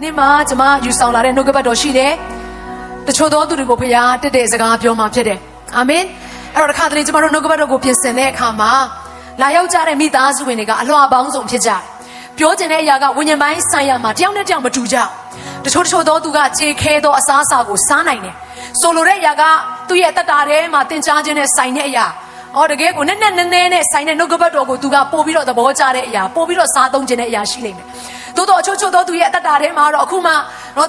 ဒီနေ့မှာကျွန်မယူဆောင်လာတဲ့နှုတ်ကပတ်တော်ရှိတယ်။တချို့သောသူတွေကိုဖခင်တက်တဲ့စကားပြောမှဖြစ်တယ်။အာမင်။အဲ့တော့တစ်ခါတလေကျွန်တော်တို့နှုတ်ကပတ်တော်ကိုပြင်ဆင်တဲ့အခါမှာလာရောက်ကြတဲ့မိသားစုဝင်တွေကအလွှာပေါင်းစုံဖြစ်ကြတယ်။ပြောချင်တဲ့အရာကဝိညာဉ်ပိုင်းဆိုင်ရာမှာတယောက်နဲ့တယောက်မတူကြဘူး။တချို့သောသူကခြေခဲသောအစားအစာကိုစားနိုင်တယ်။ဆိုလိုတဲ့အရာကသူ့ရဲ့တက်တာထဲမှာသင်ကြားခြင်းနဲ့ဆိုင်တဲ့အရာတကယ်ကိုနည်းနည်းနဲ့ဆိုင်တဲ့နှုတ်ကပတ်တော်ကိုသူကပို့ပြီးတော့သဘောကျတဲ့အရာပို့ပြီးတော့စားသုံးခြင်းတဲ့အရာရှိနေတယ်။သို့တော့အချို့သောသူရဲ့အသက်တာထဲမှာတော့အခုမှ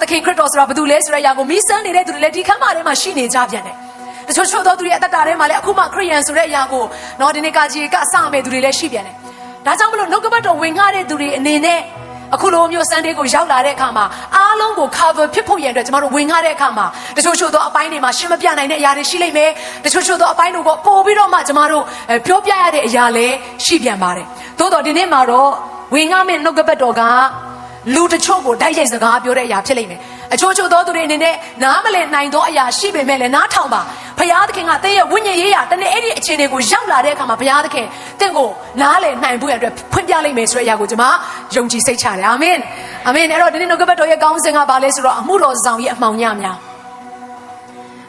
သခင်ခရစ်တော်ဆိုတာဘာတူလဲဆိုတဲ့အရာကိုမိစမ်းနေတဲ့သူတွေလည်းဒီခမ်းမထဲမှာရှိနေကြပြန်တယ်။တချို့သောသူရဲ့အသက်တာထဲမှာလည်းအခုမှခရစ်ယာန်ဆိုတဲ့အရာကိုဒီနေ့ကကြီးကစမဲ့သူတွေလည်းရှိပြန်တယ်။ဒါကြောင့်မလို့နှုတ်ကပတ်တော်ဝင်ငှတဲ့သူတွေအနေနဲ့အခုလိုမျိုး Sunday ကိုရောက်လာတဲ့အခါမှာအားလုံးကို cover ဖြစ်ဖို့ရန်အတွက်ကျွန်တော်တို့ဝင်ငှတဲ့အခါမှာတချို့သောအပိုင်းတွေမှာရှင်းမပြနိုင်တဲ့အရာတွေရှိလိမ့်မယ်တချို့သောအပိုင်းတွေကိုပို့ပြီးတော့မှကျွန်တော်တို့ပြောပြရတဲ့အရာလည်းရှိပြန်ပါတယ်သို့တော့ဒီနေ့မှာတော့ဝင်ငှမဲ့နှုတ်ကပတ်တော်ကလူတချို့ကိုတိုက်ရိုက်စကားပြောတဲ့အရာဖြစ်လိမ့်မယ်အချို့သောသူတွေအနေနဲ့နားမလည်နိုင်သောအရာရှိပေမဲ့လည်းနားထောင်ပါဘုရားသခင်ကသင်ရဲ့ဝိညာဉ်ရေးရာတနေ့အဲ့ဒီအခြေအနေကိုရောက်လာတဲ့အခါမှာဘုရားသခင်သင်ကိုနားလည်နိုင်ဖို့အတွက်ဖွင့်ပြလိုက်မယ်ဆိုတဲ့အရာကိုကျွန်မယုံကြည်စိတ်ချတယ်အာမင်အာမင်အဲ့တော့ဒီနေ့နှုတ်ကပတ်တော်ရဲ့ကောင်းစဉ်ကဘာလဲဆိုတော့အမှုတော်ဆောင်ရဲ့အမှောင်ညများ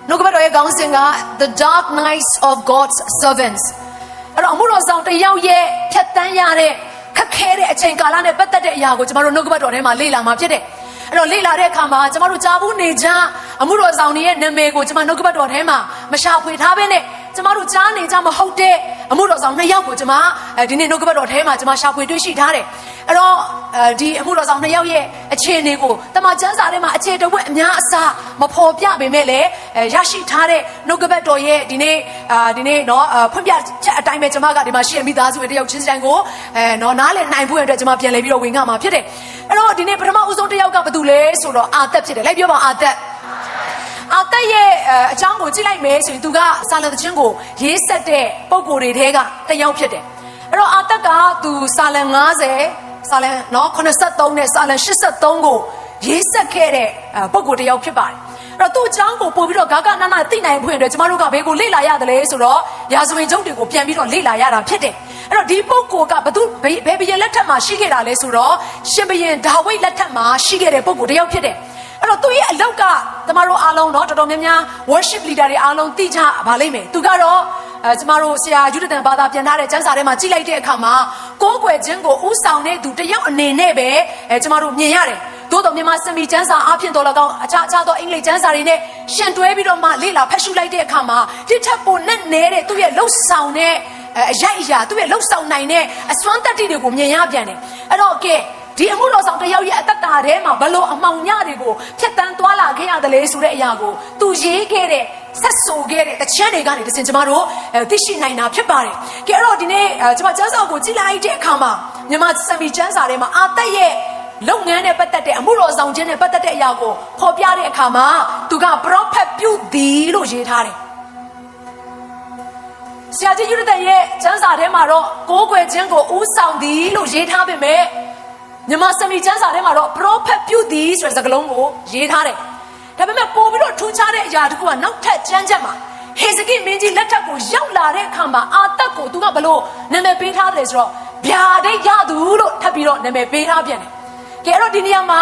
နှုတ်ကပတ်တော်ရဲ့ကောင်းစဉ်က The Dark Nights of God's Servants အဲ့တော့အမှုတော်ဆောင်တယောက်ရဲ့ဖြတ်တန်းရတဲ့ခက်ခဲတဲ့အချိန်ကာလနဲ့ပတ်သက်တဲ့အရာကိုကျွန်တော်တို့နှုတ်ကပတ်တော်ထဲမှာလေ့လာမှာဖြစ်တယ်အဲ့တော့လေ့လာတဲ့အခါမှာကျွန်တော်တို့ကြားဘူးနေကြအမှုတော်ဆောင်တွေရဲ့နာမည်ကိုကျွန်မနှုတ်ကပတ်တော်ထဲမှာမရှာဖွေထားဘဲနဲ့ကျွန်တော်တို့ကြားနေကြမဟုတ်တဲ့အမှုတော်ဆောင်2ယောက်ကိုကျွန်မဒီနေ့နှုတ်ကပတ်တော်ထဲမှာကျွန်မရှာဖွေတွေ့ရှိထားတယ်အဲ့တော့ဒီအမှုတော်ဆောင်2ယောက်ရဲ့အခြေအနေကိုတမန်ကျမ်းစာထဲမှာအခြေတဝက်အများအစားမဖော်ပြပေမဲ့လည်းရရှိထားတဲ့နှုတ်ကပတ်တော်ရဲ့ဒီနေ့ဖွင့်ပြချက်အတိုင်းပဲကျွန်မကဒီမှာရှိရမိသားစုတွေတယောက်ချင်းတိုင်းကိုနားလည်နိုင်ဖို့အတွက်ကျွန်မပြန်လည်ပြီးတော့ဝင်ငှမှာဖြစ်တယ်အဲ့တော့ဒီနေ့ပထမဦးဆုံးတယောက်ကဘာတူလဲဆိုတော့အာသက်ဖြစ်တယ်လိုက်ပြောပါအာသက်ရဲ့အကြောင်းကိုကြည့်လိုက်မယ်ဆိုရင်သူကစာလံသချင်းကိုရေးဆက်တဲ့ပုံကိုယ်တွေထဲကတစ်ယောက်ဖြစ်တယ်အဲ့တော့အာသက်ကသူစာလံ90စာလံ83နဲ့စာလံ83ကိုရေးဆက်ခဲ့တဲ့ပုံကိုယ်တစ်ယောက်ဖြစ်ပါတယ်အဲ့တော့သူ့အကြောင်းကိုပို့ပြီးတော့ဂါဂနာနာသိနိုင်ဖို့အတွက်ကျမတို့ကဘယ်ကိုလေ့လာရတယ်လဲဆိုတော့ရာဇဝင်ကျုပ်တွေကိုပြန်ပြီးတော့လေ့လာရတာဖြစ်တယ်အဲ့တော့ဒီပုဂ္ဂိုလ်ကဘယ်ဘုရင်လက်ထက်မှာရှိခဲ့တာလဲဆိုတော့ရှင်ဘုရင်ဒါဝိဒ်လက်ထက်မှာရှိခဲ့တဲ့ပုဂ္ဂိုလ်တစ်ယောက်ဖြစ်တယ်အဲ့တော့သူရဲ့အလောက်ကကျမတို့အားလုံးတော်တော်များများ worship leader တွေအားလုံးသိကြပါလိမ့်မယ်သူကတော့ကျမတို့ဆရာယူဒတန်ဘာသာပြန်ထားတဲ့ကျမ်းစာထဲမှာကြည့်လိုက်တဲ့အခါမှာကိုးကွယ်ခြင်းကိုဥဆောင်တဲ့သူတစ်ယောက်အနေနဲ့ပဲကျမတို့မြင်ရတယ်သို့တော်မြန်မာစမီကျမ်းစာအပြင်တော်၎င်းအခြားသောအင်္ဂလိပ်ကျမ်းစာတွေနဲ့ရှင်တွဲပြီးတော့မှလေ့လာဖတ်ရှုလိုက်တဲ့အခါမှာဒီထက်ပိုနဲ့နေတဲ့သူ့ရဲ့လှုပ်ဆောင်တဲ့အရာသူ့ရဲ့လှုပ်ဆောင်နိုင်တဲ့အစွမ်းတတ္တိတွေကိုမြင်ရပြန်တယ်အဲ့တော့ကဲဒီအမှုတော်ဆောင်တယောက်ရဲ့အတ္တတာထဲမှာဘလို့အမှောင်ညတွေကိုဖြတ်တန်းသွားလာခဲ့ရတယ်လေဆိုတဲ့အရာကိုသူရေးခဲ့တဲ့ဆက်ဆိုခဲ့တဲ့တချမ်းတွေကနေတစင်ကျမတို့သိရှိနိုင်တာဖြစ်ပါတယ်ကဲအဲ့တော့ဒီနေ့ကျမကျမ်းစာကိုကြည့်လိုက်တဲ့အခါမှာမြန်မာစံပီကျမ်းစာထဲမှာအာသက်ရဲ့လုပ်ငန်းနဲ့ပတ်သက်တဲ့အမှုတော်ဆောင်ခြင်းနဲ့ပတ်သက်တဲ့အရာကိုဖော်ပြတဲ့အခါမှာသူက prophet ပြုသည်လို့ရေးထားတယ်ဆရာကြီးယူရတဲ့ရဲ့ကျမ်းစာထဲမှာတော့ကိုးကွယ်ခြင်းကိုဥဆောင်သည်လို့ရေးထားပေမဲ့မြန်မာစမီကျမ်းစာထဲမှာတော့ prophet ပြုသည်ဆိုတဲ့စကားလုံးကိုရေးထားတယ်ဒါပေမဲ့ပို့ပြီးတော့ထူးခြားတဲ့အရာတခုကနောက်ထပ်ကျမ်းချက်မှာဟေဇကိမင်းကြီးလက်ထက်ကိုရောက်လာတဲ့အခါမှာအာသက်ကိုသူကဘလို့နာမည်ပေးထားတယ်ဆိုတော့ဗျာဒိတ်ရသူလို့ထပ်ပြီးတော့နာမည်ပေးထားပြန်တယ်ကဲအဲ့တော့ဒီနေရာမှာ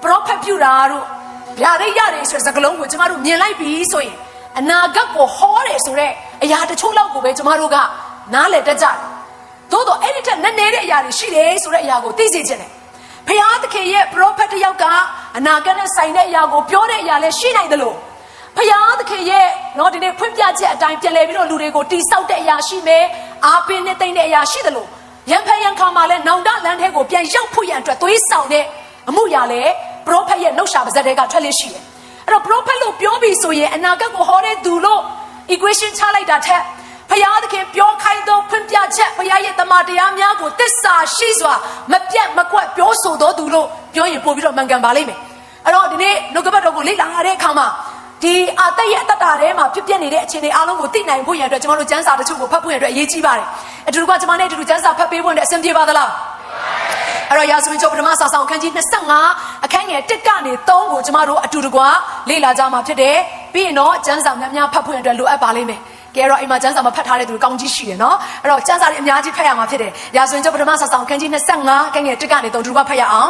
prophet ပြုတာတို့ဗျာဒိတ်ရတယ်ဆိုတဲ့စကားလုံးကိုကျမတို့မြင်လိုက်ပြီဆိုရင်အနာဂတ်ကိုဟောတယ်ဆိုတဲ့အရာတချို့လောက်ကိုပဲကျမတို့ကနားလည်တတ်ကြတယ်သို့တော့အဲ့ဒီထက်နည်းနည်းတဲ့အရာတွေရှိတယ်ဆိုတဲ့အရာကိုသိစေချင်တယ်ဖျားသခင်ရဲ့ prophet တယောက်ကအနာဂတ်နဲ့ဆိုင်တဲ့အရာကိုပြောတဲ့အရာလည်းရှိနိုင်တယ်လို့ဖျားသခင်ရဲ့ဒီနေ့ဖွင့်ပြချက်အတိုင်းပြန်လဲပြီးတော့လူတွေကိုတိဆောက်တဲ့အရာရှိမယ်အားပေးနဲ့တိတ်တဲ့အရာရှိတယ်လို့ရန်ဖန်ရန်ခါမှာလည်းနောင်တလန်းထဲကိုပြန်ရောက်ဖို့ရန်အတွက်သွေးဆောင်တဲ့အမှုရာလည်း prophet ရဲ့နှုတ်ရှာပါဇက်တွေကထွက်လေရှိတယ်အဲ့တော့ prophet လို့ပြောပြီးဆိုရင်အနာဂတ်ကိုဟောတဲ့သူလို့ equation ချလိုက်တာထက်ဖျားသခင်ပြောခိုင်းသောဖွင့်ပြချက်ဖျားရဲ့တမန်တရားများကိုသစ္စာရှိစွာမပြတ်မကွက်ပြောဆိုတော်သူလို့ပြောရင်ပို့ပြီးတော့မှန်ကန်ပါလိမ့်မယ်အဲ့တော့ဒီနေ့နှုတ်ကပတ်တော်ကိုလေ့လာရတဲ့အခါမှာဒီအာသက်ရဲ့အတ္တတာထဲမှာဖြစ်ပြနေတဲ့အခြေအနေအားလုံးကိုသိနိုင်ဖို့ရန်အတွက်ကျွန်တော်တို့ကျမ်းစာတချို့ကိုဖတ်ဖို့ရန်အတွက်အရေးကြီးပါတယ်အတူတူကကျွန်မနဲ့အတူတူကျမ်းစာဖတ်ပေးဖို့အတွက်အဆင်ပြေပါသလားအဲ့တော့ရာဇဝင်ကျုပ်ပထမစာဆောင်အခန်းကြီး25အခန်းငယ်1ကနေ3ကိုကျွန်တော်တို့အတူတကွလေ့လာကြမှာဖြစ်တယ်ပြီးရင်တော့ကျမ်းစာများများဖတ်ဖို့ရန်အတွက်လိုအပ်ပါလိမ့်မယ်ကဲတော့အိမ်မှာကျမ်းစာမဖတ်ထားတဲ့သူကောင်းကြီးရှိတယ်နော်အဲ့တော့ကျမ်းစာတွေအများကြီးဖတ်ရမှာဖြစ်တယ်ရာဇဝင်ကျုပ်ပထမစာဆောင်အခန်းကြီး25အခန်းငယ်1ကနေ3တူကဖတ်ရအောင်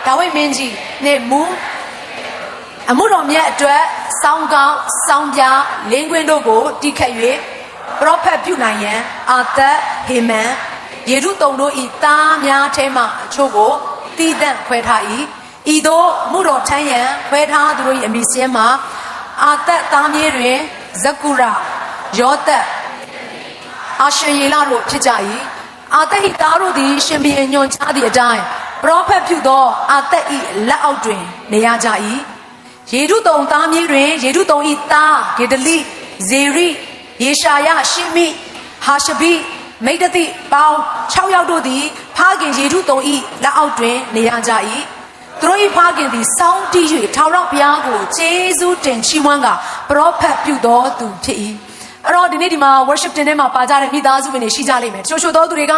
ဒါဝိဒ်မင်းကြီးနှင့်မူအမှုတော်မြတ်အတွက်စောင်းကောင်းစောင်းပြလင်းကွင်းတို့ကိုတိခတ်၍ပရောဖက်ပြုနိုင်ရန်အာသက်ဟေမန်ယေရုတုံတို့ဤသားများထဲမှအချို့ကိုတည်တံ့ခွဲထား၏ဤသို့မှုတော်ထမ်းရန်ခွဲထားသူတို့၏အမိစင်းမှာအာသက်သားမြေတွင်ဇကုရယောသက်အာရှယေလတို့ဖြစ်ကြ၏အာသက်၏သားတို့သည်ရှင်ဘုရင်ညွှန်ကြားသည့်အတိုင်းပရောဖက်ပြုသောအာသက်၏လက်အောက်တွင်နေရကြ၏ယေရုတုံသားမြေတွင်ယေရုတုံ၏သားဂေဒလိဇေရိယေရှာယရှိမိဟာရှဘိမိတ်တတိပေါင်း6ယောက်တို့သည်ဖခင်ယေရုတုံ၏လက်အောက်တွင်နေရကြ၏သူတို့၏ဖခင်သည်စောင်းတီး၍ထာဝရဘုရားကိုကျေးဇူးတင်ချီးမွမ်းကပရောဖက်ပြုသောသူဖြစ်၏အဲ့တော့ဒီနေ့ဒီမှာ worship တင်ထဲမှာပါကြတဲ့မိသားစုဝင်တွေရှိကြလိမ့်မယ်တချို့သောသူတွေက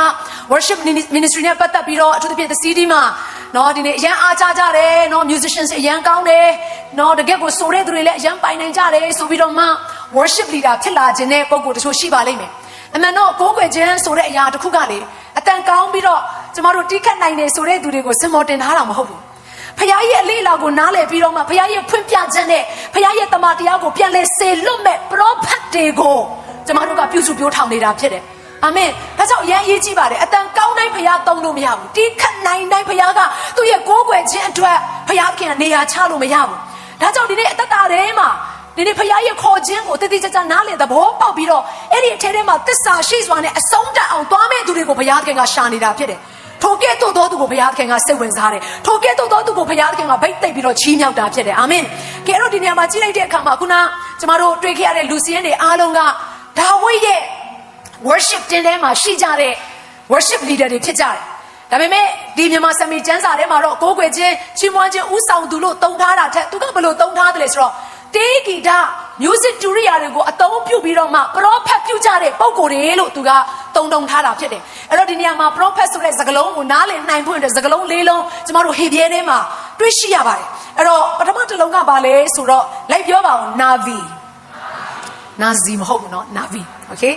worship ministry နဲ့ပတ်သက်ပြီးတော့အထူးသဖြင့် the CD မှာနော်ဒီနေ့အရန်အားကြကြတယ်နော် musicians အရန်ကောင်းတယ်နော်တကယ်ကိုဆိုတဲ့သူတွေလည်းအရန်ပိုင်နိုင်ကြတယ်ဆိုပြီးတော့မှ worship leader ဖြစ်လာခြင်းတဲ့ပုံကိုတချို့ရှိပါလိမ့်မယ်အမှန်တော့ကိုးကွယ်ခြင်းဆိုတဲ့အရာတစ်ခုကလေအတန်ကောင်းပြီးတော့ကျမတို့တီးခတ်နိုင်တယ်ဆိုတဲ့သူတွေကိုစင်မော်တင်ထားတာမဟုတ်ဘူးဖခင်ရဲ့အလေးအလာကိုနားလည်ပြီးတော့မှဖခင်ရဲ့ဖွင့်ပြခြင်းနဲ့ဖခင်ရဲ့တမန်တရားကိုပြန်လဲစေလွတ်မဲ့ပရောဖက်တွေကိုကျမတို့ကပြုစုပြောထောင်နေတာဖြစ်တယ်အာမင်ဒါကြောင့်အရေးကြီးပါတယ်အတန်ကောင်းတိုင်းဖခင်သုံးလို့မရဘူးတီးခတ်နိုင်တိုင်းဖခင်ကသူ့ရဲ့ကိုးကွယ်ခြင်းအတွက်ဖခင်ကနေရာချလို့မရဘူးဒါကြောင့်ဒီနေ့အသက်တာထဲမှာဒီနေ့ဖခင်ရဲ့ခေါ်ခြင်းကိုတည်တည်ကြကြနားလည်သဘောပေါက်ပြီးတော့အဲ့ဒီအထဲထဲမှာသစ္စာရှိစွာနဲ့အဆုံးတတ်အောင်သွားမဲ့သူတွေကိုဖခင်ကရှာနေတာဖြစ်တယ်ထိုကဲ့သို့သောသူကိုဘုရားသခင်ကစိတ်ဝင်စားတယ်ထိုကဲ့သို့သောသူကိုဘုရားသခင်ကဗိတ်သိပ်ပြီးတော့ချီးမြှောက်တာဖြစ်တယ်အာမင်ကဲတော့ဒီနေရာမှာကြည့်လိုက်တဲ့အခါမှာခုနကျမတို့တွေ့ခဲ့ရတဲ့လူစီယန်တွေအားလုံးကဒါဝိဒ်ရဲ့ worship တင်ထဲမှာရှိကြတဲ့ worship leader တွေဖြစ်ကြတယ်ဒါပေမဲ့ဒီမြန်မာစမီကျမ်းစာထဲမှာတော့ကိုးကွယ်ခြင်းချီးမွမ်းခြင်းဥဆောင်သူလို့တုံထားတာထက်သူကဘယ်လိုတုံထားတယ်လဲဆိုတော့တေးဂီတ music တူရိယာတွေကိုအသုံးပြုပြီးတော့မှ prophet ပြုကြတဲ့ပုံကိုယ်တွေလို့သူကတုံထားတာဖြစ်တယ်အဲ့တော့ဒီနေရာမှာ prophet ဆိုတဲ့စကားလုံးကိုနားလည်နိုင်ဖို့အတွက်စကားလုံး၄လုံးကျမတို့ဟေပြဲထဲမှာတွေ့ရှိရပါတယ်အဲ့တော့ပထမတစ်လုံးကဘာလဲဆိုတော့လိုက်ပြောပါဦး Navi မဟုတ်ဘူးเนาะ Navi okay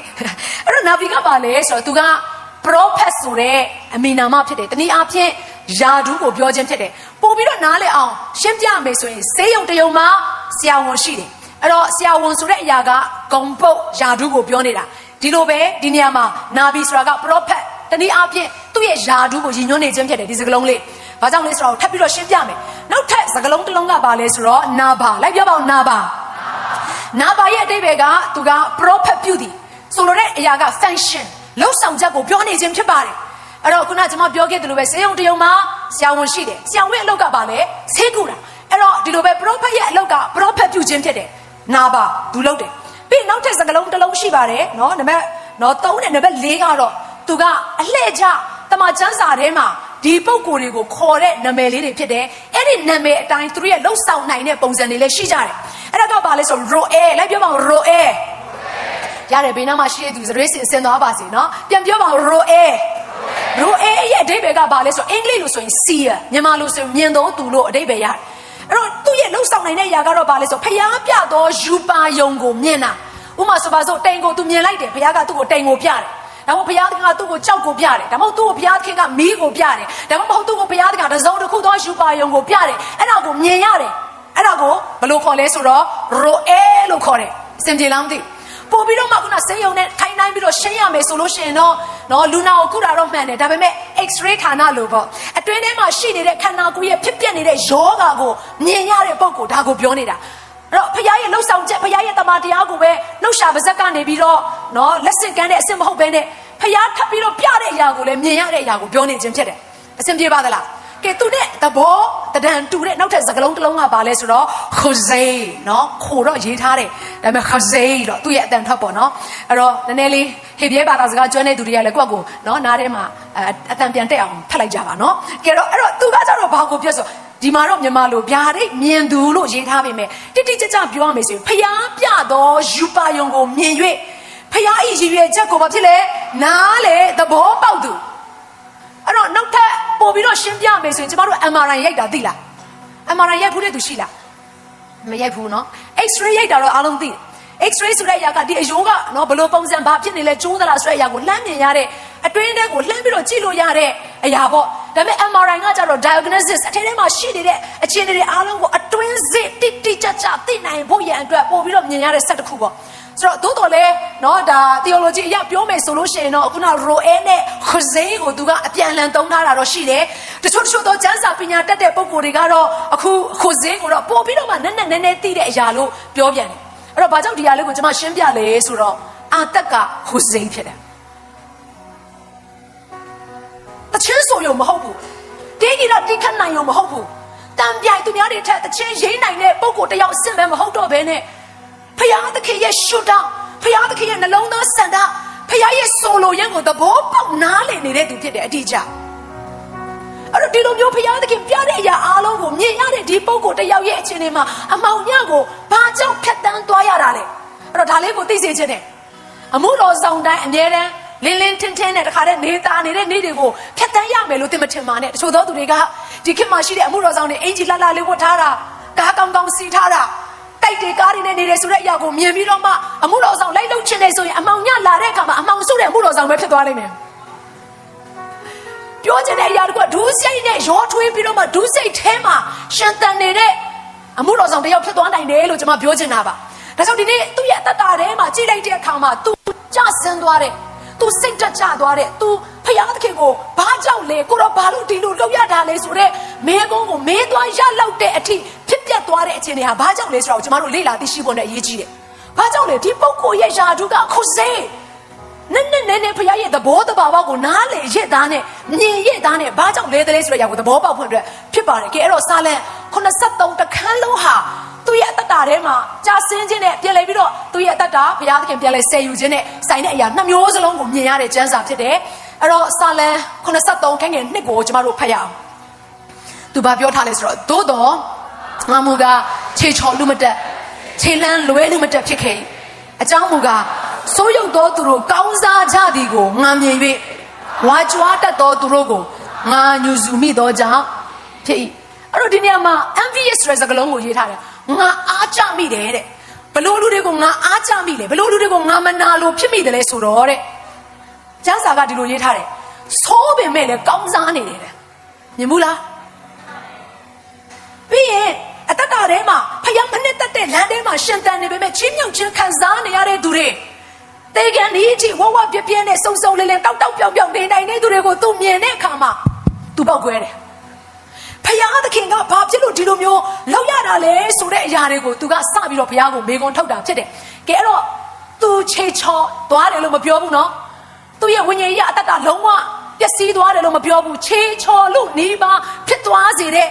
အဲ့တော့ Navi ကဘာလဲဆိုတော့သူက prophet ဆိုတဲ့အမည်နာမဖြစ်တယ်တနည်းအားဖြင့်ယာဒူးကိုပြောခြင်းဖြစ်တယ်ပို့ပြီးတော့နားလည်အောင်ရှင်းပြမယ်ဆိုရင်ဈေးရုံတရုံမှာဆရာဝန်ရှိတယ်အဲ့တော့ဆရာဝန်ဆိုတဲ့အရာကဂုံပုတ်ယာဒူးကိုပြောနေတာဒီလိုပဲဒီနေရာမှာနာဘီဆိုတာက prophet တနည်းအားဖြင့်သူ့ရဲ့ယာဒူးကိုရည်ညွှန်းနေခြင်းဖြစ်တယ်ဒီစကားလုံးလေးဘာကြောင့်လဲဆိုတော့ထပ်ပြီးတော့ရှင်းပြမယ်နောက်ထပ်စကားလုံးတစ်လုံးကဘာလဲဆိုတော့နာဘာလိုက်ပြောပါဦးနာဘာရဲ့အဓိပ္ပာယ်ကသူက prophet ပြုသည်ဆိုလိုတဲ့အရာက function လောက်ဆောင်ချက်ကိုပြောနေခြင်းဖြစ်ပါတယ်အဲ့တော့ခုနကျွန်မပြောခဲ့သလိုပဲဆေးရုံတရုံမှာဆရာဝန်ရှိတယ်ဆရာဝန်အလုပ်ကပါလေဆေးကူတာအဲ့တော့ဒီလိုပဲ prophet ရဲ့အလုပ်က prophet ပြုခြင်းဖြစ်တယ်နာဘာသူလုပ်တယ်ပြီးနောက်ထပ်စကားလုံးတစ်လုံးရှိပါတယ်နော်နံပါတ်3နဲ့နံပါတ်4ကတော့သူကအလှည့်ကျတမန်ကျမ်းစာထဲမှာဒီပုံကိုယ်တွေကိုခေါ်တဲ့နာမည်လေးတွေဖြစ်တယ်အဲ့ဒီနာမည်အတိုင်းသူတို့ရဲ့လှုပ်ဆောင်နိုင်တဲ့ပုံစံတွေလည်းရှိကြတယ်အဲ့ဒါကဘာလဲဆိုတော့ roe လိုက်ပြောပါဦး roe ရတယ်ဘေးနားမှာရှိတဲ့သူစရေးစင်သွားပါစေနော်ပြန်ပြောပါဦး roe ရဲ့အဓိပ္ပာယ်ကဘာလဲဆိုအင်္ဂလိပ်လိုဆိုရင် seer မြန်မာလိုဆိုရင်မြင်သောသူလို့အဓိပ္ပာယ်ရတယ်အဲ့တော့သူ့ရဲ့လှုပ်ဆောင်နိုင်တဲ့ຢာကတော့ဘာလဲဆိုဖျားပြသောယူပါယုံကိုမြင်တာဥမာဆိုပါစို့တိမ်ကိုသူမြင်လိုက်တယ်ဖျားကသူ့ကိုတိမ်ကိုပြတယ်ဒါမှမဟုတ်ဖျားကသူ့ကိုကြောက်ကိုပြတယ်ဒါမှမဟုတ်သူ့ကိုဖျားခင်ကမီးကိုပြတယ်ဒါမှမဟုတ်သူ့ကိုဖျားကတစုံတစ်ခုသောယူပါယုံကိုပြတယ်အဲ့ဒါကိုမြင်ရတယ်အဲ့ဒါကိုဘယ်လိုခေါ်လဲဆိုတော့ roe လို့ခေါ်တယ်စင်ပြေလားမသိပို့ပြီးတော့မှခုနဆေးရုံနဲ့ထိုင်နိုင်ပြီးတော့ရှင်းရမယ်ဆိုလို့ရှိရင်တော့လူနာကိုကုတာတော့မှန်တယ်ဒါပေမဲ့ x-ray ဌာနလို့ပေါ့အတွင်းထဲမှာရှိနေတဲ့ခန္ဓာကိုယ်ရဲ့ဖြစ်ပျက်နေတဲ့ယောဂါကိုမြင်ရတဲ့ပုံကိုဒါကိုပြောနေတာအဲ့တော့ဖခင်ရဲ့လှုပ်ဆောင်ချက်ဖခင်ရဲ့တမန်တရားကိုပဲလှုပ်ရှားပါဇက်ကနေပြီးတော့လက်စစ်ကမ်းတဲ့အစ်မဟုတ်ဘဲနဲ့ဖခင်ထပ်ပြီးတော့ပြတဲ့အရာကိုလည်းမြင်ရတဲ့အရာကိုပြောနေခြင်းဖြစ်တယ်အဆင်ပြေပါသလားကဲသူနဲ့သဘောတံတူတဲ့နောက်ထပ်စကားလုံးတစ်လုံးကပါလဲဆိုတော့ Jose ခိုတော့ရေးထားတယ်ဒါပေမဲ့ Jose တော့သူ့ရဲ့အတန်ထွက်ပေါ့နော်အဲ့တော့နည်းနည်းလေးဟေပြဲဘာသာစကားကျွမ်းတဲ့သူတွေကလည်းကိုယ့်ကိုနားထဲမှာအတန်ပြန်တက်အောင်ဖတ်လိုက်ကြပါနော်ကဲတော့အဲ့တော့သူကကြတော့ဘာကိုပြောဆိုဒီမှာတော့မြန်မာလိုဗျာဒိတ်မြင်သူလို့ရေးထားပေမဲ့တိတိကျကျပြောရမယ်ဆိုရင်ဖျားပြသောယူပါယုံကိုမြင်၍ဖျားဤရည်ရွယ်ချက်ကိုဘာဖြစ်လဲနားလေသဘောပေါက်သူအဲ့တော့နောက်ထပ်ပို့ပြီးတော့ရှင်းပြမယ်ဆိုရင်ကျမတို့ MRI ရိုက်တာသိလား MRI ရိုက်ဘူးတဲ့သူရှိလားမရိုက်ဘူးနော် X-ray ရိုက်တာတော့အားလုံးသိတယ် X-ray ဆိုတဲ့အရာကဒီအယိုးကဘယ်လိုပုံစံဘာဖြစ်နေလဲကျိုးသလားဆိုတဲ့အရာကိုလှမ်းမြင်ရတဲ့အတွင်းထဲကိုလှမ်းပြီးတော့ကြည့်လို့ရတဲ့အရာပေါ့ ဒါပေမဲ့ MRI ကကြတော့ diagnosis အထက်ထဲမှာရှိနေတဲ့အခြေအနေတွေအားလုံးကိုအတွင်းစစ်တိကျကျသိနိုင်ဖို့ရန်အတွက်ပို့ပြီးတော့မြင်ရတဲ့ဆက်တစ်ခုပေါ့ဆိုတော့သို့တော်လဲเนาะဒါ theology အရပြောမယ်ဆိုလို့ရှိရင်တော့ခုန Roe နဲ့ Jose ကိုသူကအပြန်အလှန်သုံးထားတာတော့ရှိတယ်တချို့တော့ကျမ်းစာပညာတတ်တဲ့ပုံကိုယ်တွေကတော့အခု Jose ကိုတော့ပို့ပြီးတော့မှနည်းနည်းသိတဲ့အရာလို့ပြောပြန်တယ်အဲ့တော့ဘာကြောင့်ဒီအရာလေးကိုကျွန်မရှင်းပြလဲဆိုတော့အာတက်က Jose ဖြစ်တယ်တချင်းဆိုရုံမဟုတ်ဘူးတေးကြီးတော့တိခတ်နိုင်ရုံမဟုတ်ဘူးတံပြိုင်သူများတွေထက်တချင်းရေးနိုင်တဲ့ပုံကိုယ်တယောက်အစ်မဲမဟုတ်တော့ဘဲနဲ့ဖယားသခင်ရဲ့ရှုထောင့်ဖယားသခင်ရဲ့နှလုံးသားစန္ဒဖယားရဲ့ဆိုလိုရင်းကိုသဘောပေါက်နားလည်နေတဲ့သူဖြစ်တယ်အတိအကျအဲ့တော့ဒီလိုမျိုးဖယားသခင်ပြတဲ့အရာအားလုံးကိုမြင်ရတဲ့ဒီပုံကိုယ်တယောက်ရဲ့အခြေအနေမှာအမောင်ညကိုဘာကြောင့်ဖြတ်တန်းသွားရတာလဲအဲ့တော့ဒါလေးကိုသိစေချင်တယ်အမှုတော်ဆောင်တိုင်းအမြဲတမ်းလင်းလင်းထင်းထင်းနဲ့တခါတည်းနေတာနေတဲ့နေ့တွေကိုဖြတ်တန်းရမယ်လို့သင်မထင်ပါနဲ့တချို့သောသူတွေကဒီခေတ်မှာရှိတဲ့အမှုတော်ဆောင်တွေအင်ဂျီလှလှလေးဝတ်ထားတာကားကောင်းကောင်းစီထားတာတိုက်တွေကားတွေနဲ့နေတယ်ဆိုတဲ့အရာကိုမြင်ပြီးတော့မှအမှုတော်ဆောင်လိုက်လုပ်ချင်တယ်ဆိုရင်အမောင်ညလာတဲ့အခါမှာအမောင်စုတဲ့အမှုတော်ဆောင်ပဲဖြစ်သွားနိုင်မယ်ပြောချင်တဲ့အရာကဒူးစိတ်နဲ့ရောထွေးပြီးတော့မှဒူးစိတ်ထဲမှာရှင်သန်နေတဲ့အမှုတော်ဆောင်တယောက်ဖြစ်သွားနိုင်တယ်လို့ကျွန်မပြောချင်တာပါဒါကြောင့်ဒီနေ့သူ့ရဲ့အတ္တထဲမှာကြည့်လိုက်တဲ့အခါမှာသူကြဆင်းသွားတယ်သူစိတ်ကြသွားတဲ့သူဖယားသခင်ကိုဘာကြောင့်လဲကိုတော့ဘာလို့ဒီလိုလုပ်ရတာလဲဆိုတော့မဲကုန်းကိုမဲသွားရလောက်တဲ့အထိဖြစ်ပျက်သွားတဲ့အခြေအနေဟာဘာကြောင့်လဲဆိုတော့ကျွန်တော်တို့လေ့လာသိရှိဖို့နဲ့အရေးကြီးတယ်။ဘာကြောင့်လဲဒီပုဂ္ဂိုလ်ရဲ့ယာတုကခုစေးနည်းဖယားရဲ့သဘောတဘာဝကိုနားလေရစ်သားနဲ့မြင်ရစ်သားနဲ့ဘာကြောင့်လဲတဲ့လဲဆိုတော့အရာကိုသဘောပေါက်ဖွင့်အတွက်ဖြစ်ပါတယ်။ကဲအဲ့တော့စာလံ83တခန်းလုံးဟာသူ့ရဲ့အတ္တထဲမှာကြာဆင်းခြင်းနဲ့ပြန်လဲပြီးတော့သူ့ရဲ့အတ္တဘုရားသခင်ပြန်လဲဆယ်ယူခြင်းနဲ့ဆိုင်တဲ့အရာနှစ်မျိုးစလုံးကိုမြင်ရတဲ့ကျမ်းစာဖြစ်တယ်။အဲ့တော့စာလံ83ခန်းငယ်2ကိုကျမတို့ဖတ်ရအောင်။သူဘာပြောထားလဲဆိုတော့သို့တော်ငါမူကခြေချော်လူမတက်ခြေလန်းလွဲလူမတက်ဖြစ်ခဲ့အကြောင်းမူကားဆိုးရုပ်သောသူတို့ကောင်းစားကြသည်ကိုငါမြင်၍ဝါကြွားတတ်သောသူတို့ကိုငါညူစုမိသောကြောင့်ဖြစ်၏အဲ့တော့ဒီနေရာမှာ envious ဆိုတဲ့စကားလုံးကိုရေးထားတယ်ငါအားကြမိတယ်တဲ့ဘလို့လူတွေကိုငါအားကြမိလေဘလို့လူတွေကိုငါမနာလို့ဖြစ်မိတယ်လဲဆိုတော့တဲ့ကျမ်းစာကဒီလိုရေးထားတယ်ဆိုးပင်မဲ့လည်းကောင်းစားနေတယ်တဲ့မြင်ဘူးလားပြီးရင်အတ္တထဲမှာဖယားမနဲ့တက်တဲ့လမ်းထဲမှာရှင်သန်နေပေမဲ့ချင်းမြောက်ချင်းခံစားနေရတဲ့သူတွေတေကန်ဒီအထိဝဝပြပြနဲ့စုံစုံလင်းလင်းတောက်တောက်ပြောင်ပြောင်နေနိုင်တဲ့သူတွေကိုသူမြင်တဲ့အခါမှာသူပေါက်ကွဲတယ်ဖယားသခင်ကဘာဖြစ်လို့ဒီလိုမျိုးလောက်ရတာလဲဆိုတဲ့အရာတွေကိုသူကစပြီးတော့ဖယားကိုမေခွန်းထုတ်တာဖြစ်တယ်ကဲအဲ့တော့သူခြေချော်သွားတယ်လို့မပြောဘူးနော်သူရဲ့ဝိညာဉ်ရေးအတ္တလုံးဝပျက်စီးသွားတယ်လို့မပြောဘူးခြေချော်လို့နေပါဖြစ်သွားစေတဲ့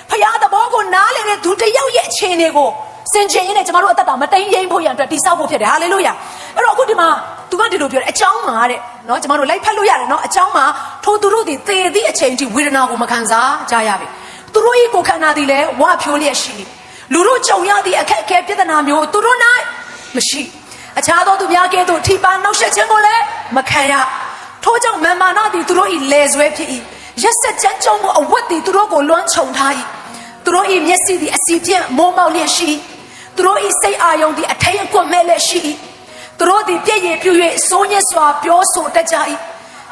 ဖယားသဘောကိုနားလေတဲ့သူတယောက်ရဲ့အခြေအနေကိုစင်ကြင်ရင်းနဲ့ကျမတို့အတ္တမတိမ်ရိမ့်ဖို့ရန်အတွက်တိဆောက်ဖို့ဖြစ်တယ်ဟာလေလုယာအဲ့တော့အခုဒီမှာသူကဒီလိုပြောတယ်အကြောင်းမှာတဲ့နော်ကျမတို့လိုက်ဖတ်လို့ရတယ်နော်အကြောင်းမှာထိုသူတို့ဒီသေသည့်အချိန်ထိဝေဒနာကိုမခံစားကြရပြီသူတို့၏ကိုယ်ခန္ဓာသည်လည်းဝါဖြိုးလျက်ရှိလူတို့ကြုံရသည့်အခက်အခဲပြဿနာမျိုးသူတို့၌မရှိအခြားသောသူများကဲ့သို့ထိပါနှောက်ယှက်ခြင်းကိုလည်းမခံရထို့ကြောင့်မာနသည်သူတို့၏လေဆွဲဖြစ်၏ရက်ဆက်ကြမ်းကြုတ်မှုအဝတ်သည်သူတို့ကိုလွှမ်းခြုံထား၏သူတို့၏မျက်စိသည်အစီဖြင့်မိုးမောက်လျက်ရှိသူတို့၏စိတ်အာယုန်သည်အထိန်အကွက်မဲ့လျက်ရှိသူတို့သည်ပြည့်ရည်ပြု၍စိုးညစ်စွာပြောဆိုတတ်ကြ၏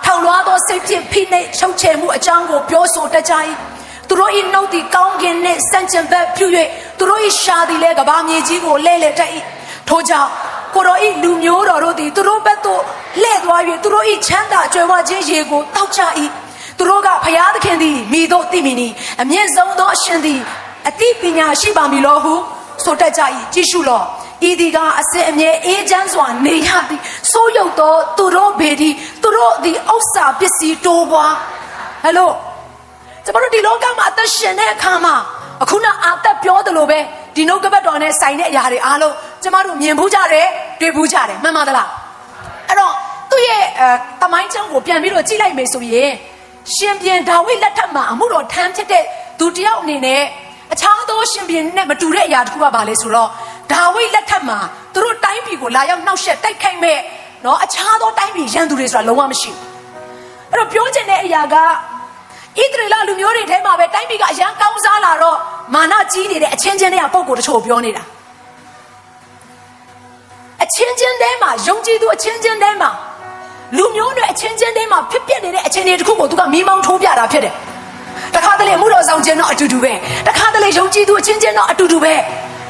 ထောင်လွှားသောစိတ်ဖြင့်ဖိနှိပ်ချုပ်ချယ်မှုအကြောင်းကိုပြောဆိုတတ်ကြ၏သူတို့၏နှုတ်သည်ကောင်းကင်နှင့်စန့်ကျင်ဘက်ပြု၍သူတို့၏ရှာသည်လည်းကဘာမြေကြီးကိုလဲလှယ်တတ်၏ထို့ကြောင့်ကိုတော်၏လူမျိုးတော်တို့သည်သူတို့ဘက်သို့လှည့်သွား၍သူတို့၏ချမ်းသာကြွယ်ဝခြင်းရေကိုတောက်ကြ၏သူတို့ကဘုရားသခင်သည်မိတို့သိမည်နီအမြင့်ဆုံးသောအရှင်သည်အသိပညာရှိပါမည်လောဟုဆိုတတ်ကြ၏ကြည့်ရှုလောဤဒီကအစစ်အမြဲအေးချမ်းစွာနေရသည်ဆိုးရုပ်သောသူတို့ဘေဒီသူတို့သည်ဥစ္စာပစ္စည်းတိုးပွားဟယ်လိုကျမတို့ဒီလောကမှာအသက်ရှင်တဲ့အခါမှာအခုနအာသက်ပြောသလိုပဲဒီနှုတ်ကပတ်တော်နဲ့ဆိုင်တဲ့အရာတွေအားလုံးကျမတို့မြင်ဘူးကြတယ်တွေ့ဘူးကြတယ်မှန်ပါသလားအဲ့တော့သူ့ရဲ့တမိုင်းချောင်းကိုပြန်ပြီးတော့ကြည့်လိုက်မယ်ဆိုရင်ရှင်ပြန်ဒါဝိဒ်လက်ထက်မှာအမှုတော်ထမ်းဖြစ်တဲ့သူတယောက်အနေနဲ့အခြားသောရှင်ပြန်နဲ့မတူတဲ့အရာတစ်ခုကပါလဲဆိုတော့ဒါဝိဒ်လက်ထက်မှာသူတို့တိုင်းပြည်ကိုလာရောက်နှောက်ယှက်တိုက်ခိုက်မဲ့နော်အခြားသောတိုင်းပြည်ရန်သူတွေဆိုတာလုံးဝမရှိဘူးအဲ့တော့ပြောချင်တဲ့အရာကဣသရေလလူမျိုးတွေထဲမှာပဲတိုင်းပြည်ကအရန်ကောင်းစားလာတော့မာနကြီးနေတဲ့အချင်းချင်းတွေကပုံကိုတချို့ပြောနေတာအချင်းချင်းတဲမှာယုံကြည်သူအချင်းချင်းတဲမှာလူမျိုးတွေအချင်းချင်းတဲမှာဖြစ်ပျက်နေတဲ့အချင်းတွေတခုကိုသူကမီးမောင်းထိုးပြတာဖြစ်တယ် တခါတလေမှုတော်ဆောင်ခြင်းတော့အတူတူပဲတခါတလေယုံကြည်သူအချင်းချင်းတော့အတူတူပ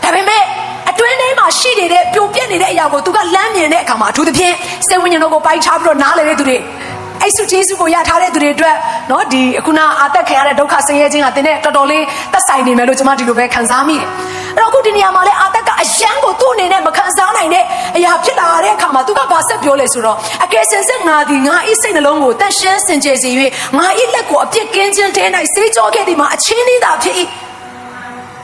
ဲဒါပေမဲ့အတွင်းထဲမှာရှိနေတဲ့ပြိုပြက်နေတဲ့အရာကိုသူကလမ်းမြင်တဲ့အခါမှာအထူးသဖြင့်စိတ်ဝိညာဉ်တော်ကိုပိုင်းခြားပြီးတော့နားလည်တဲ့သူတွေအဲ့ဆုကျေးဇူးကိုရထားတဲ့သူတွေအတွက်နော်ဒီအခုနအာသက်ခံရတဲ့ဒုက္ခဆင်းရဲခြင်းကတင်းနဲ့တော်တော်လေးသက်ဆိုင်နေမယ်လို့ကျွန်မဒီလိုပဲခံစားမိတယ်အဲ့တော့အခုဒီနေရာမှာလဲအာသက်ကအယံကိုသူ့အနေနဲ့မခံစားနိုင်တဲ့အရာဖြစ်လာတဲ့အခါမှာသူကဘာဆက်ပြောလဲဆိုတော့အကယ်စင်စစ်ငါသည်ငါဤစိတ်နှလုံးကိုတန်ရှင်းစင်ကြယ်စေ၍ငါဤလက်ကိုအပြစ်ကင်းခြင်းတဲ၌စေးကြောခဲ့သည်မှာအချင်းသေးတာဖြစ်၏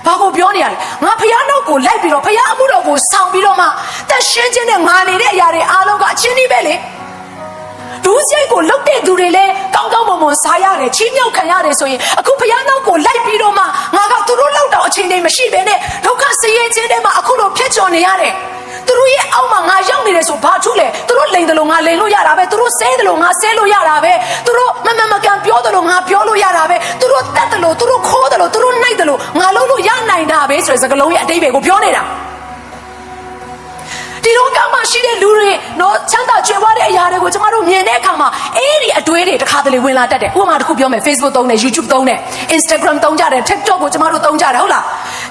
ဘာကိုပြောနေရလဲငါဖျားနောက်ကိုလိုက်ပြီးတော့ဖျားအမှုတော်ကိုဆောင်ပြီးတော့မှတန်ရှင်းခြင်းနဲ့ငါနေတဲ့အရာတွေအားလုံးကအချင်းသေးပဲလေဒုစရိုက်ကိုလုတ်တဲ့သူတွေလည်းကောင်းကောင်းမွန်မွန်စားရတယ်ချီးမြှောက်ခံရတယ်ဆိုရင်အခုဖျားနောက်ကိုလိုက်ပြီးတော့မှငါကသူတို့လောက်တော့အချိန်တွေမရှိဘဲနဲ့ဒုက္ခဆင်းရဲခြင်းတွေမှာအခုလိုဖြစ်ကျော်နေရတယ်သူတို့ရဲ့အောက်မှာငါရောက်နေတယ်ဆိုဘာထူးလဲသူတို့လိန်တယ်လို့ငါလိန်လို့ရတာပဲသူတို့ဆဲတယ်လို့ငါဆဲလို့ရတာပဲသူတို့မကန်ပြောတယ်လို့ငါပြောလို့ရတာပဲသူတို့တတ်တယ်လို့သူတို့ခိုးတယ်လို့သူတို့နိုင်တယ်လို့ငါလုံးလို့ရနိုင်တာပဲဆိုတဲ့စကားလုံးရဲ့အတိတ်ပဲကိုပြောနေတာဒီလောကမှာရှိတဲ့လူတွေနော်ချမ်းသာကြွယ်ဝတဲ့အရာတွေကိုကျမတို့မြင်တဲ့အခါမှာအဲ့ဒီအတွေးတွေတစ်ခါတလေဝင်လာတတ်တယ်ဥပမာတစ်ခုပြောမယ် Facebook သုံးတယ် YouTube သုံးတယ် Instagram သုံးကြတယ် TikTok ကိုကျမတို့သုံးကြတယ်ဟုတ်လား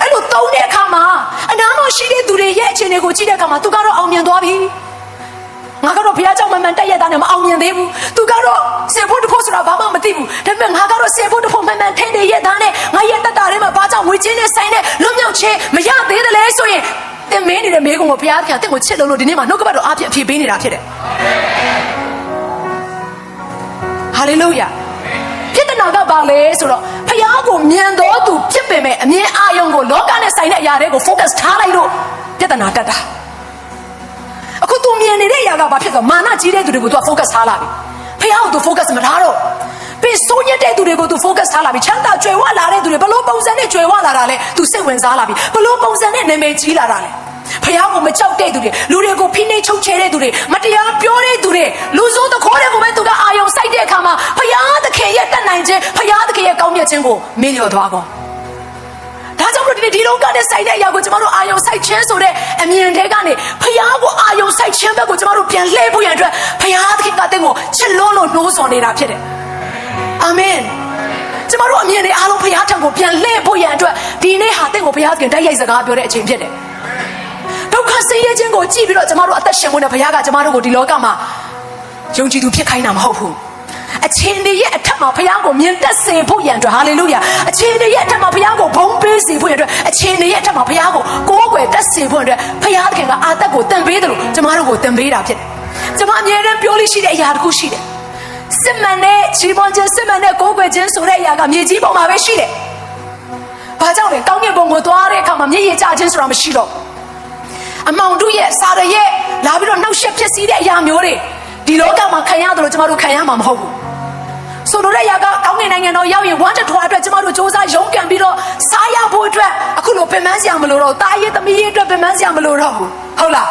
အဲ့လိုသုံးတဲ့အခါမှာအနားမှာရှိတဲ့သူတွေရဲ့အခြေအနေကိုကြည့်တဲ့အခါမှာသူကတော့အောင်မြင်သွားပြီငါကတော့ဘုရားကြောင့်မှန်တက်ရတာနဲ့မအောင်မြင်သေးဘူးသူကတော့စေဖို့တဖို့ဆိုတာဘာမှမသိဘူးဒါပေမဲ့ငါကတော့စေဖို့တဖို့မှန်ထဲနေရတာနဲ့ငါရဲ့တက်တာထဲမှာဘာကြောင့်ငွေချင်းနဲ့ဆိုင်တဲ့လွတ်မြောက်ခြင်းမရသေးတယ်လဲဆိုရင်တင်မင်းနေတဲ့မိကုံကိုဘုရားသခင်တင့်ကိုချစ်လို့ဒီနေ့မှာနှုတ်ကပတ်တော်အပြည့်အဖြေပေးနေတာဖြစ်တယ်ဟာလေလုယာဖြစ်တဲ့နာကဘာလဲဆိုတော့ဘုရားကိုမြင်တော်သူဖြစ်ပေမဲ့အမြင်အာရုံကိုလောကနဲ့ဆိုင်တဲ့အရာတွေကို focus ထားလိုက်လို့ပြဿနာတက်တာအခုသူမြင်နေတဲ့အရာကဘာဖြစ်တော့မာနကြီးတဲ့သူတွေကိုသူက focus ထားလာပြီဘုရားကိုသူ focus မထားတော့ပေးစိုးညက်တဲ့သူတွေကိုသူ focus ထားလာပြီချမ်းသာကြွယ်ဝလာတဲ့သူတွေဘလို့ပုံစံနဲ့ကြွယ်ဝလာတာလဲသူစိတ်ဝင်စားလာပြီဘလို့ပုံစံနဲ့နာမည်ကြီးလာတာလဲဖျားကိုမကြောက်တဲ့သူတွေလူတွေကိုဖိနှိပ်ချုပ်ချယ်တဲ့သူတွေမတရားပြောတဲ့သူတွေလူဆိုးတခိုးတွေကိုပဲသူကအာယုံစိုက်တဲ့အခါမှာဖျားသခင်ရဲ့တတ်နိုင်ခြင်းဖျားသခင်ရဲ့ကောင်းမြတ်ခြင်းကိုမေ့လျော့သွားကုန်ဒါကြောင့်မို့ဒီလောကနဲ့ဆိုင်တဲ့အရာကိုကျမတို့အာယုံစိုက်ခြင်းဆိုတဲ့အမြင်တွေကနေဖျားကိုအာယုံစိုက်ခြင်းဘက်ကိုကျမတို့ပြန်လှည့်ဖို့ရန်အတွက်ဖျားသခင်ကတင့်ကိုချစ်လို့နှိုးဆော်နေတာဖြစ်တယ်အာမင်ကျမတို့အမြင်တွေအားလုံးဖျားထံကိုပြန်လှည့်ဖို့ရန်အတွက်ဒီနေ့ဟာတင့်ကိုဖျားသခင်တိုက်ရိုက်စကားပြောတဲ့အချိန်ဖြစ်တယ်ဒုက္ခဆင်းရဲခြင်းကိုကြည့်ပြီးတော့ကျမတို့အသက်ရှင်ဖို့နဲ့ဘုရားကကျမတို့ကိုဒီလောကမှာယုံကြည်သူဖြစ်ခိုင်းတာမဟုတ်ဘူးအချင်းတွေရဲ့အထက်မှာဘုရားကိုမြင်တတ်စေဖို့ရန်အတွက်ဟာလေလုယာအချင်းတွေရဲ့အထက်မှာဘုရားကိုဘုန်းပေးစေဖို့ရန်အတွက်အချင်းတွေရဲ့အထက်မှာဘုရားကိုကိုးကွယ်တတ်စေဖို့ရန်အတွက်ဘုရားသခင်ကအာသက်ကိုတန်ပေးတယ်လို့ကျမတို့ကိုတန်ပေးတာဖြစ်တယ်ကျမအမြဲတမ်းပြောလို့ရှိတဲ့အရာတစ်ခုရှိတယ်စစ်မှန်တဲ့ချီးမွမ်းခြင်းစစ်မှန်တဲ့ကိုးကွယ်ခြင်းဆိုတဲ့အရာကမြေကြီးပေါ်မှာပဲရှိတယ်ဘာကြောင့်လဲကောင်းကင်ဘုံကိုသွားတဲ့အခါမှာမျက်ရည်ကျခြင်းဆိုတာမရှိတော့အမောင်တို့ရဲ့စာရရဲ့လာပြီးတော့နှောက်ယှက်ဖြစ်စီတဲ့အရာမျိုးတွေဒီလောကမှာခံရတယ်လို့ကျမတို့ခံရမှာမဟုတ်ဘူးဆိုလိုတဲ့အရာကကောင်းကင်နိုင်ငံတော်ရောက်ရင်ဝမ်းတထွားအတွက်ကျမတို့စ조사ရုန်းကန်ပြီးတော့စားရဖို့အတွက်အခုလိုပင်ပန်းစရာမလိုတော့တားရဲ့သမီးရဲ့အတွက်ပင်ပန်းစရာမလိုတော့ဘူးဟုတ်လာ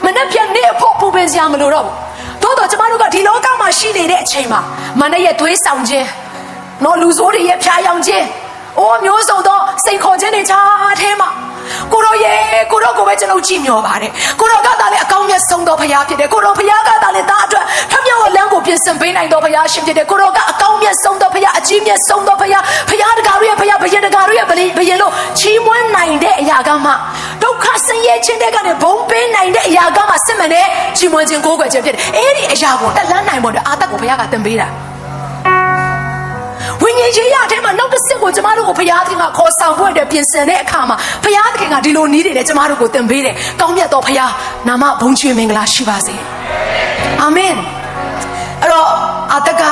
းမနေ့ပြန်နေဖို့ပူပင်စရာမလိုတော့ဘူးတိုးတော့ကျမတို့ကဒီလောကမှာရှိနေတဲ့အချိန်မှာမနေ့ရဲ့သွေးဆောင်ခြင်းနော်လူဆိုးတွေရဲ့ဖျားယောင်ခြင်းအိုးမျိုးစုံသောစိတ်ခေါ်ခြင်းတွေချားထဲမှာကိုရောရဲ့ကိုရောကိုပဲကျွန်တော်ကြည့်မျောပါတယ်ကိုရောကသာလည်းအကောင်းမြတ်ဆုံးသောဘုရားဖြစ်တယ်ကိုရောဘုရားကသာလည်းသားအတွက်ထမြောက်လမ်းကိုပြင်ဆင်ပေးနိုင်သောဘုရားရှင်ဖြစ်တယ်ကိုရောကအကောင်းမြတ်ဆုံးသောဘုရားအကြီးမြတ်ဆုံးသောဘုရားဘုရားတကာတို့ရဲ့ဘုရားဘုရင်တကာတို့ရဲ့ဘုရင်လို့ချီးမွမ်းနိုင်တဲ့အရာကမှဒုက္ခဆင်းရဲခြင်းတွေကနေဘုံပေးနိုင်တဲ့အရာကမှစစ်မှန်တဲ့ချီးမွမ်းခြင်းကိုးကွယ်ခြင်းဖြစ်တယ်အဲ့ဒီအရာကိုတက်လန်းနိုင်ဖို့အတွက်အာသက်ကိုဘုရားကသင်ပေးတာဝိညာဉ်ရေးရတဲ့မှာနောက်တစ်ဆင့်ကိုကျမတို့ကိုဘုရားသခင်ကခေါ်ဆောင်ဖို့အတွက်ပြင်ဆင်တဲ့အခါမှာဘုရားသခင်ကဒီလိုနည်းတွေနဲ့ကျမတို့ကိုသင်ပေးတယ်။ကောင်းမြတ်သောဘုရားနာမဘုန်းကြီးမင်္ဂလာရှိပါစေ။အာမင်။အဲ့တော့အာသက်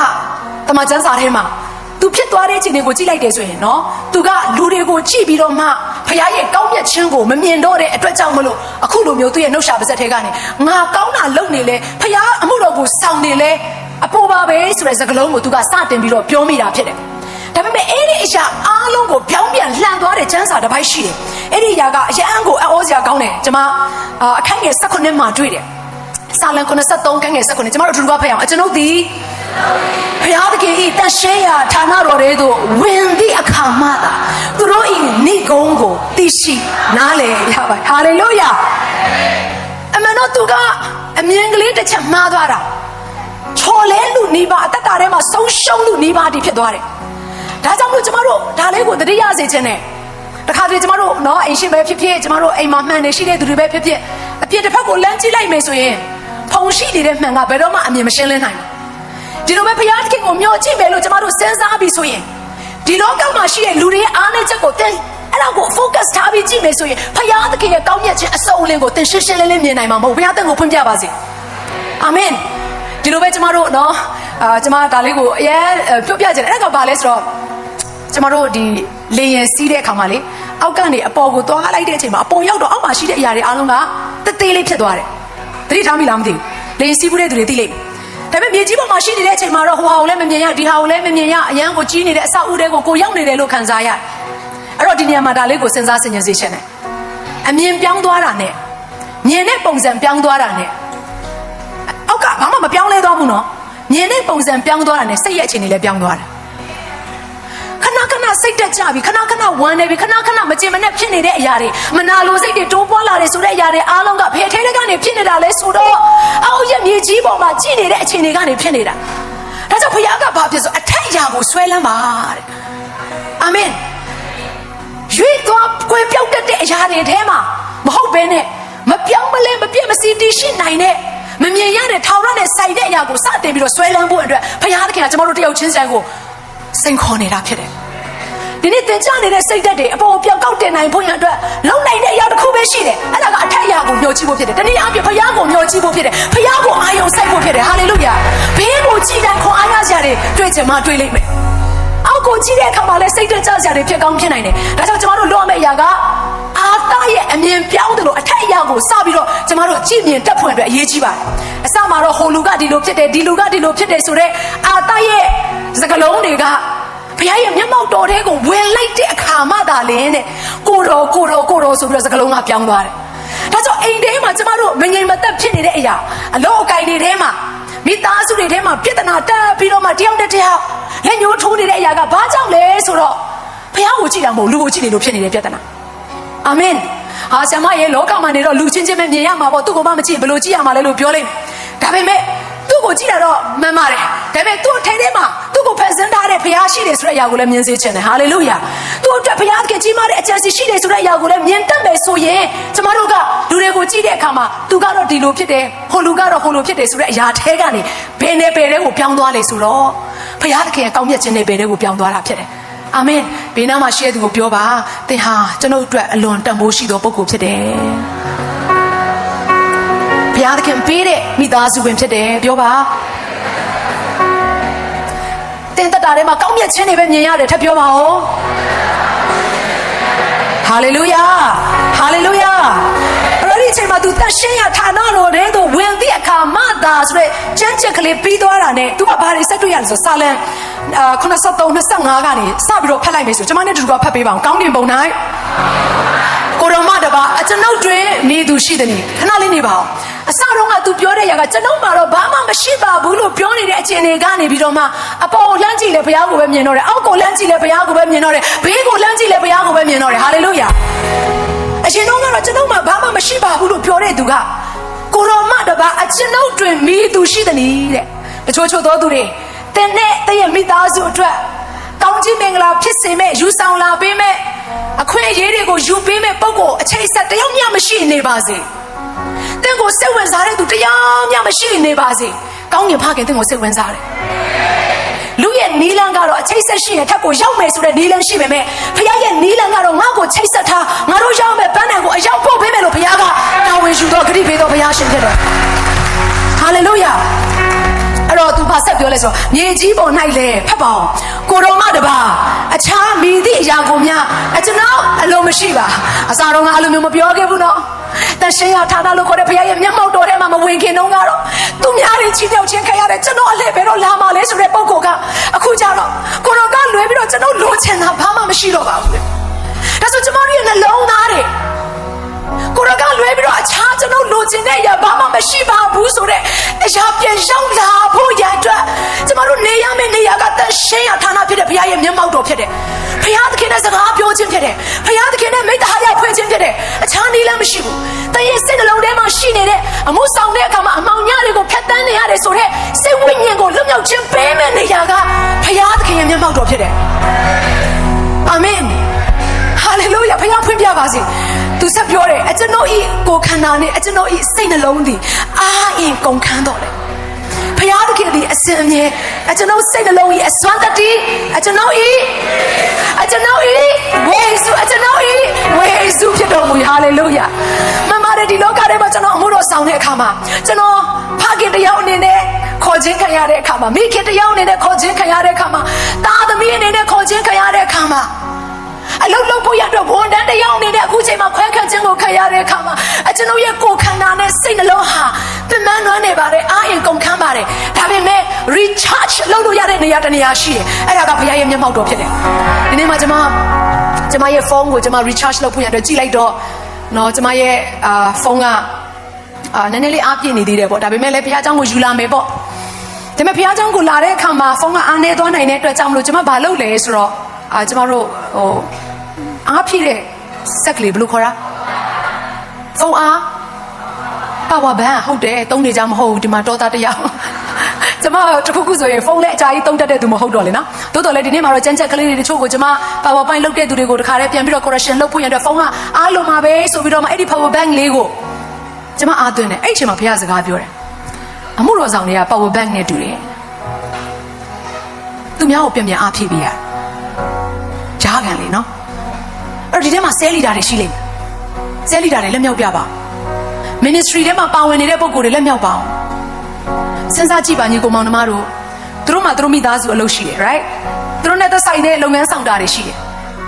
ကတမန်ကျမ်းစာထဲမှာသူဖြစ်သွားတဲ့အခြေအနေကိုကြည့်လိုက်တယ်ဆိုရင်နော်သူကလူတွေကိုကြည့်ပြီးတော့မှဘုရားရဲ့ကောင်းမြတ်ခြင်းကိုမမြင်တော့တဲ့အတွက်ကြောင့်မလို့အခုလိုမျိုးသူ့ရဲ့နှုတ်ရှာပါဇက်ထဲကနေငါကောင်းတာလုပ်နေလဲဘုရားအမှုတော်ကိုဆောင်နေလဲအပေါ်ပါပဲဆိုတဲ့စကားလုံးကိုသူကစတင်ပြီးတော့ပြောမိတာဖြစ်တယ်။ဒါပေမဲ့အဲ့ဒီအရာအားလုံးကိုပြောင်းပြန်လှန်သွားတဲ့ကျမ်းစာတစ်ပိုက်ရှိတယ်။အဲ့ဒီအရာကအရန်ကိုအောစရာကောင်းတယ်။ကျွန်မအခန်းငယ်16မှာတွေ့တယ်။စာလံ83ခန်းငယ်16ကျွန်မတို့အတူတူဖတ်အောင်ကျွန်ုပ်ဒီဘုရားသခင်ဤတန်ရှင်းရာဌာနတော်ထဲသို့ဝင်သည့်အခါမှသာသူတို့ဤနိဂုံးကိုသိရှိနားလည်ရပါဟာလေလုယာအမှန်တော့သူကအမြင်ကလေးတစ်ချက်မှားသွားတာချော်လဲလူနေပါအသက်တာထဲမှာဆုံးရှုံးလူနေပါတည်ဖြစ်သွားတယ် ဒါကြောင့်မို့ကျမတို့ဒါလေးကိုသတိရစေခြင်းနဲ့တခါတည်းကျမတို့နော်အိမ်ရှိပဲဖြစ်ဖြစ်ကျမတို့အိမ်မှာမှန်နေရှိတဲ့သူတွေပဲဖြစ်ဖြစ်အပြစ်တစ်ဖက်ကိုလမ်းကြည့်လိုက်မယ်ဆိုရင်ဖုံရှိနေတဲ့မှန်ကဘယ်တော့မှအမြင်မရှင်းလင်းနိုင်ဘူးဒီလိုပဲဘုရားသခင်ကိုမျှော်ကြည့်မယ်လို့ကျမတို့စဉ်းစားပြီးဆိုရင်ဒီလောကမှာရှိတဲ့လူတွေရဲ့အားနည်းချက်ကိုသင်အဲ့ဒါကို focus ထားပြီးကြည့်မယ်ဆိုရင်ဘုရားသခင်ရဲ့ကောင်းမြတ်ခြင်းအစုံအလင်ကိုသင်ရှင်းရှင်းလင်းလင်းမြင်နိုင်မှာမဟုတ်ဘုရားသခင်ကိုဖွင့်ပြပါစေအာမင်ဒီလိုပဲကျမတို့နော်ကျမဒါလေးကိုအရင်ပြောပြချင်တယ်အဲ့ဒါကဘာလဲဆိုတော့ကျမတို့ဒီလေရင်စီးတဲ့အခါမှာလေအောက်ကနေအပေါ်ကိုသွားလိုက်တဲ့အချိန်မှာအပေါ်ရောက်တော့အောက်မှာရှိတဲ့အရာတွေအားလုံးကတသေးလေးဖြစ်သွားတယ်သတိထားမိလားမသိဘူးလေရင်စီးဘူးတဲ့သူတွေသိလိမ့်မယ်ဒါပေမဲ့မြေကြီးပေါ်မှာရှိနေတဲ့အချိန်မှာတော့ဟိုဟာကိုလည်းမမြင်ရဒီဟာကိုလည်းမမြင်ရအရန်ကိုကြီးနေတဲ့အဆောက်အဦတွေကိုကိုရောက်နေတယ်လို့ခံစားရတယ်အဲ့တော့ဒီနေရာမှာဒါလေးကိုစဉ်းစားဆင်ခြင်စေချင်တယ်အမြင်ပြောင်းသွားတာနဲ့မြင်တဲ့ပုံစံပြောင်းသွားတာနဲ့အောက်ကဘာမှမပြောင်းလဲသွားဘူးနော်မြင်တဲ့ပုံစံပြောင်းသွားတာနဲ့စိတ်ရဲ့အခြေအနေလည်းပြောင်းသွားတယ်ခဏခဏစိတ်တက်ကြပြီခဏခဏဝမ်းနေပြီခဏခဏမကျင်မနဲ့ဖြစ်နေတဲ့အရာတွေမနာလိုစိတ်တွေတိုးပွားလာတယ်ဆိုတဲ့အရာတွေအားလုံးကဘယ်ထဲကနေဖြစ်နေတာလဲဆိုတော့အောက်ရဲ့မြေကြီးပေါ်မှာကြည်နေတဲ့အခြေအနေကနေဖြစ်နေတာဒါကြောင့်ဘုရားကဘာဖြစ်ဆိုအထက်အရာကိုဆွဲလန်းပါတဲ့အာမင်ရွေးသွားကွယ်ပြောက်တဲ့အရာတွေထဲမှာမဟုတ်ဘဲနဲ့မပြောင်းမလဲမပြည့်မစီတည်ရှိနိုင်တဲ့မမြင်ရတဲ့ထောင်ရတဲ့စိုက်တဲ့အရာကိုစတင်ပြီးတော့ဆွဲလန်းဖို့အတွက်ဘုရားသခင်ကကျွန်တော်တို့တယောက်ချင်းစီကိုစိန်ခေါ်နေတာဖြစ်တယ်ဒီနေ့သင်ကြားနေတဲ့စိတ်ဓာတ်တွေအပေါ်ပြောက်ကောက်တင်နိုင်ဖို့ရအတွက်လုံနိုင်တဲ့အရာတစ်ခုပဲရှိတယ်အဲ့ဒါကအထက်အရာကိုမျှော်ကြည့်ဖို့ဖြစ်တယ်တနည်းအားဖြင့်ဘုရားကိုမျှော်ကြည့်ဖို့ဖြစ်တယ်ဘုရားကိုအာရုံစိုက်ဖို့ဖြစ်တယ်ဟာလေလုယာဘေးကိုကြည်တိုင်းခွန်အားရစရာတွေတွေ့ချင်မှတွေ့လိမ့်မယ်အောက်ကိုကြည့်တဲ့အခါမှာလည်းစိတ်ဓာတ်ကြစရာတွေဖြစ်ကောင်းဖြစ်နိုင်တယ်ဒါကြောင့်ကျွန်တော်တို့လုပ်ရမယ့်အရာကအာသာရဲ့အမြင်ပြောင်းတယ်လို့အထက်အရာကိုစပြီးတော့ကျွန်တော်တို့ကြည့်မြင်တတ်ဖွင့်အတွက်အရေးကြီးပါတယ်အစမှာတော့ဟိုလူကဒီလိုဖြစ်တယ်ဒီလူကဒီလိုဖြစ်တယ်ဆိုတော့အာသာရဲ့စကားလုံးတွေကဘုရားရဲ့မျက်မှောက်တော်ထဲကိုဝင်လိုက်တဲ့အခါမှသာလင်းတဲ့ကိုတော်ဆိုပြီးတော့စကားလုံးကပြောင်းသွားတယ်ဒါကြောင့်အိမ်ထဲမှာကျမတို့မငြိမ်မသက်ဖြစ်နေတဲ့အရာအလောအကိုင်တွေထဲမှာမိသားစုတွေထဲမှာပြဿနာတက်ပြီးတော့မှတယောက်နဲ့တယောက်လက်ညှိုးထိုးနေတဲ့အရာကဘာကြောင့်လဲဆိုတော့ဘုရားကိုကြည့်တာမဟုတ်လူကိုကြည့်နေလို့ဖြစ်နေတဲ့ပြဿနာအာမင်ဟာဆရာမရဲ့လောကမှာနေတော့လူချင်းချင်းပဲမြင်ရမှာပေါ့သူ့ကိုမှမကြည့်ဘယ်လိုကြည့်ရမှာလဲလို့ပြောလိုက်ဒါပေမဲ့သူ့ကိုကြည့်တာတော့မှန်ပါတယ်ဒါပေမဲ့သူ့ထဲထဲမှာသူ့ကိုဖန်ဆင်းထားတဲ့ဘုရားရှိတယ်ဆိုတဲ့အရာကိုလည်းမြင်စေချင်တယ်ဟာလေလုယာသူ့အတွက်ဘုရားသခင်ကြီးမားတဲ့အကြံစီရှိတယ်ဆိုတဲ့အရာကိုလည်းမြင်တတ်မယ်ဆိုရင်ကျမတို့ကလူတွေကိုကြည့်တဲ့အခါမှာသူကတော့ဒီလိုဖြစ်တယ်ဟိုလူကတော့ဟိုလိုဖြစ်တယ်ဆိုတဲ့အရာထဲကနေဘယ်နဲ့ဘယ်တွေကိုပြောင်းသွားလဲဆိုတော့ဘုရားသခင်ရဲ့ကောင်းမြတ်ခြင်းနဲ့ဘယ်တွေကိုပြောင်းသွားတာဖြစ်တယ်အာမင်ဘေးနားမှာရှိတဲ့သူကိုပြောပါသင်ဟာကျွန်ုပ်အတွက်အလွန်တန်ဖိုးရှိသောပုဂ္ဂိုလ်ဖြစ်တယ်ဘုရားသခင်ပေးတဲ့မိသားစုဝင်ဖြစ်တယ်ပြောပါသင်သက်တာထဲမှာကောင်းမြတ်ခြင်းတွေပဲမြင်ရတယ်ထပ်ပြောပါဦးဟာလေလုယာဟာလေလုယာအဲ့ဒီအချိန်မှာသူတန်ရှင်းရဌာနတော်ထဲသို့ဝင်သည့်အခါမှသာဆိုတဲ့ကျမ်းချက်ကလေးပြီးသွားတာနဲ့သူကဘာတွေဆက်တွေ့ရလဲဆိုစာလံ83-25ကနေစပြီးတော့ဖတ်လိုက်မယ်ဆိုကျွန်မနဲ့တူတူဖတ်ပေးပါအောင်ကောင်းကင်ဘုံ၌ကိုရောမတပါအကျွန်ုပ်တွင်နေသူရှိသည်ခဏလေးနေပါအောင်အစတော့ကသူပြောတဲ့ຢာကကျွန်ုပ်မှာတော့ဘာမှမရှိပါဘူးလို့ပြောနေတဲ့အချိန်တွေကနေပြီးတော့မှအပေါ်ကိုလှမ်းကြည့်လဲဘုရားကိုပဲမြင်တော့တယ်အောက်ကိုလှမ်းကြည့်လဲဘုရားကိုပဲမြင်တော့တယ်ဘေးကိုလှမ်းကြည့်လဲဘုရားကိုပဲမြင်တော့တယ်ဟာလေလုယာအရှင်တော်ကတော့ကျွန်ုပ်မှာဘာမှမရှိပါဘူးလို့ပြောတဲ့သူကကိုရောမတပါအကျွန်ုပ်တွင်မိသူရှိသည်တဲ့တချို့သောသူတွေတဲ့နဲ့တရဲ့မိသားစုအတွက်ကောင်းချီးမင်္ဂလာဖြစ်စေမဲ့ယူဆောင်လာပေးမဲ့အခွင့်အရေးတွေကိုယူပေးမဲ့ပုံကိုအချိန်ဆက်တယောက်မျှမရှိနေပါစေ။တင့်ကိုစိတ်ဝင်စားတဲ့သူတယောက်မျှမရှိနေပါစေ။ကောင်းကင်ဖခင်တင့်ကိုစိတ်ဝင်စားတယ်။လူရဲ့နီးလန်းကတော့အချိန်ဆက်ရှိရင်ထပ်ကိုရောက်မယ်ဆိုတဲ့နီးလန်းရှိပေမဲ့ဖခင်ရဲ့နီးလန်းကတော့ငါ့ကိုချိတ်ဆက်ထားငါတို့ရောက်မဲ့ပန်းတန်ကိုအရောက်ပို့ပေးမယ်လို့ဖခင်ကတာဝန်ယူတော့ဂရုပေးတော့ဘုရားရှင်ဖြစ်တယ်။ဟာလေလုယာအဲ့တော့သူဘာဆက်ပြောလဲဆိုတော့မြေကြီးပေါ်၌လေဖတ်ပါအောင်ကိုတော်မတပါအခြားမိသည့်အရာကိုများကျွန်တော်အလိုမရှိပါအစားတော့ငါအလိုမျိုးမပြောခဲ့ဘူးနော်တန်ရှင်းရထားတာလို့ခေါ်တဲ့ဘုရားရဲ့မျက်မှောက်တော်ထဲမှာမဝင်ခင်တော့ကတော့သူများတွေချီးမြှောက်ခြင်းခံရတယ်ကျွန်တော်အလှည့်ဘယ်တော့လာမှလဲဆိုတဲ့ပုံကောကအခုကျတော့ကိုတော်ကလွယ်ပြီးတော့ကျွန်တော်လိုချင်တာဘာမှမရှိတော့ပါဘူးဒါဆိုကျွန်တော်ရဲ့နှလုံးသားတွေကိုရကလွဲပြီးတော့အခြားကျွန်တော်လိုချင်တဲ့အရာဘာမှမရှိပါဘူးဆိုတဲ့အရာပြန်ရောက်လာဖို့ရအတွက်ကျမတို့နေရမယ့်နေရာကတန်ရှင်းရဌာနဖြစ်တဲ့ဘုရားရဲ့မျက်မှောက်တော်ဖြစ်တယ်ဘုရားသခင်နဲ့စကားပြောခြင်းဖြစ်တယ်ဘုရားသခင်နဲ့မိတ္တဟာရဖွင့်ခြင်းဖြစ်တယ်အခြားနည်းလမ်းမရှိဘူးတန်ရဲ့စိတ်နှလုံးထဲမှာရှိနေတဲ့အမှုဆောင်တဲ့အခါမှာအမောင်ညတွေကိုဖျက်ဆီးနေရတယ်ဆိုတဲ့စိတ်ဝိ ဉဏ်ကိုလွတ်မြောက်ခြင်းပေးမဲ့နေရာကဖခင်သခင်ရဲ့မျက်မှောက်တော်ဖြစ်တယ်အာမင်ဟာလေလုယာဖခင်ဖွင့်ပြပါစေသူဆက်ပြောတယ်အကျွန်ုပ်ဤကိုယ်ခန္ဓာနဲ့အကျွန်ုပ်ဤစိတ်နှလုံးသည်အားအင်ကုန်ခန်းတော်လေဖခင်သခင်သည်အစဉ်အမြဲအကျွန်ုပ်စိတ်နှလုံးဤအစွမ်းတတ္တိအကျွန်ုပ်ဤဝေစုအကျွန်ုပ်ဤဝေစုဖြစ်တော်မူဟာလေလုယာမမတဲ့ဒီလောကထဲမှာကျွန်တော်အမှုတော်ဆောင်တဲ့အခါမှာကျွန်တော်ဖခင်တရားအနေနဲ့ခေါ်ခြင်းခံရတဲ့အခါမှာမိခင်တရားအနေနဲ့ခေါ်ခြင်းခံရတဲ့အခါမှာသားသမီးအနေနဲ့ခေါ်ခြင်းခံရတဲ့အခါမှာအလုံးလုံးဖို့ရတော့ဝန်တန်းတရားအနေနဲ့အခုချိန်မှာခွဲခန့်ခြင်းကိုခံရတဲ့အခါမှာအကျွန်ုပ်ရဲ့ကိုယ်ခန္ဓာနဲ့စိတ်နှလုံးဟာပြန်မှန်းလွှမ်းနေပါတယ်အားအင်ကုန်ခန်းပါတယ်ဒါပေမဲ့ recharge လုပ်လို့ရတဲ့နေရာတစ်နေရာရှိတယ်အဲ့ဒါကဘုရားရဲ့မျက်မှောက်တော်ဖြစ်တယ်ဒီနေ့မှာကျွန်မရဲ့ဖုန်းကိုကျွန်မ recharge လုပ်ဖို့ရတော့ကြည့်လိုက်တော့နော်ကျွန်မရဲ့ဖုန်းကနည်းနည်းလေးအားပြည့်နေသေးတယ်ပေါ့ဒါပေမဲ့လည်းဘုရားเจ้าကိုယူလာမယ်ပေါ့ဒါပေမဲ့ဘုရားเจ้าကိုလာတဲ့အခါမှာဖုန်းကအားနေသွားနိုင်တဲ့အတွက်ကြောင့်မလို့ကျွန်မဘာလုပ်လဲဆိုတော့ကျွန်မတို့အားဖြည့်တဲ့ဆက်ကလေးဘယ်လိုခေါ်တာဖုန်းအားပါဝါဘန်ဟုတ်တယ်သုံးနေကြမဟုတ်ဘူးဒီမှာတော်သားတရားကျွန်မတခုခုဆိုရင်ဖုန်းနဲ့အကြာကြီးသုံးတတ်တဲ့သူမဟုတ်တော့လေနော်တိုးတော်လည်းဒီနေ့မှာတော့ကြမ်းကြက်ကလေးတွေတချို့ကိုကျွန်မ power point လုပ်တဲ့သူတွေကိုတခါတည်းပြန်ပြီးတော့ correction လုပ်ဖို့ရတဲ့ဖုန်းကအားလုံးပါပဲဆိုပြီးတော့မှအဲ့ဒီ power bank လေးကိုကျွန်မအားသွင်းတယ်အဲ့အချိန်မှာဘုရားစကားပြောတယ်အမှုတော်ဆောင်တွေက power bank နဲ့တူတယ်သူများကိုပြန်အားဖြည့်ပေးရဂျားကန်လေနော်အဲ့ဒီထဲမှာဆဲလီတာတွေရှိလိမ့်မယ်ဆဲလီတာတွေလက်မြောက်ပြပါ ministry ထဲမှာပါဝင်နေတဲ့ပုံကိုယ်တွေလက်မြောက်ပါအောင်စဉ်းစားကြည့်ပါညီကိုမောင်နှမတို့သူတို့မှသူတို့မိသားစုအလုပ်ရှိတယ် right သူတို့နဲ့သက်ဆိုင်တဲ့လုပ်ငန်းဆောင်တာတွေရှိတယ်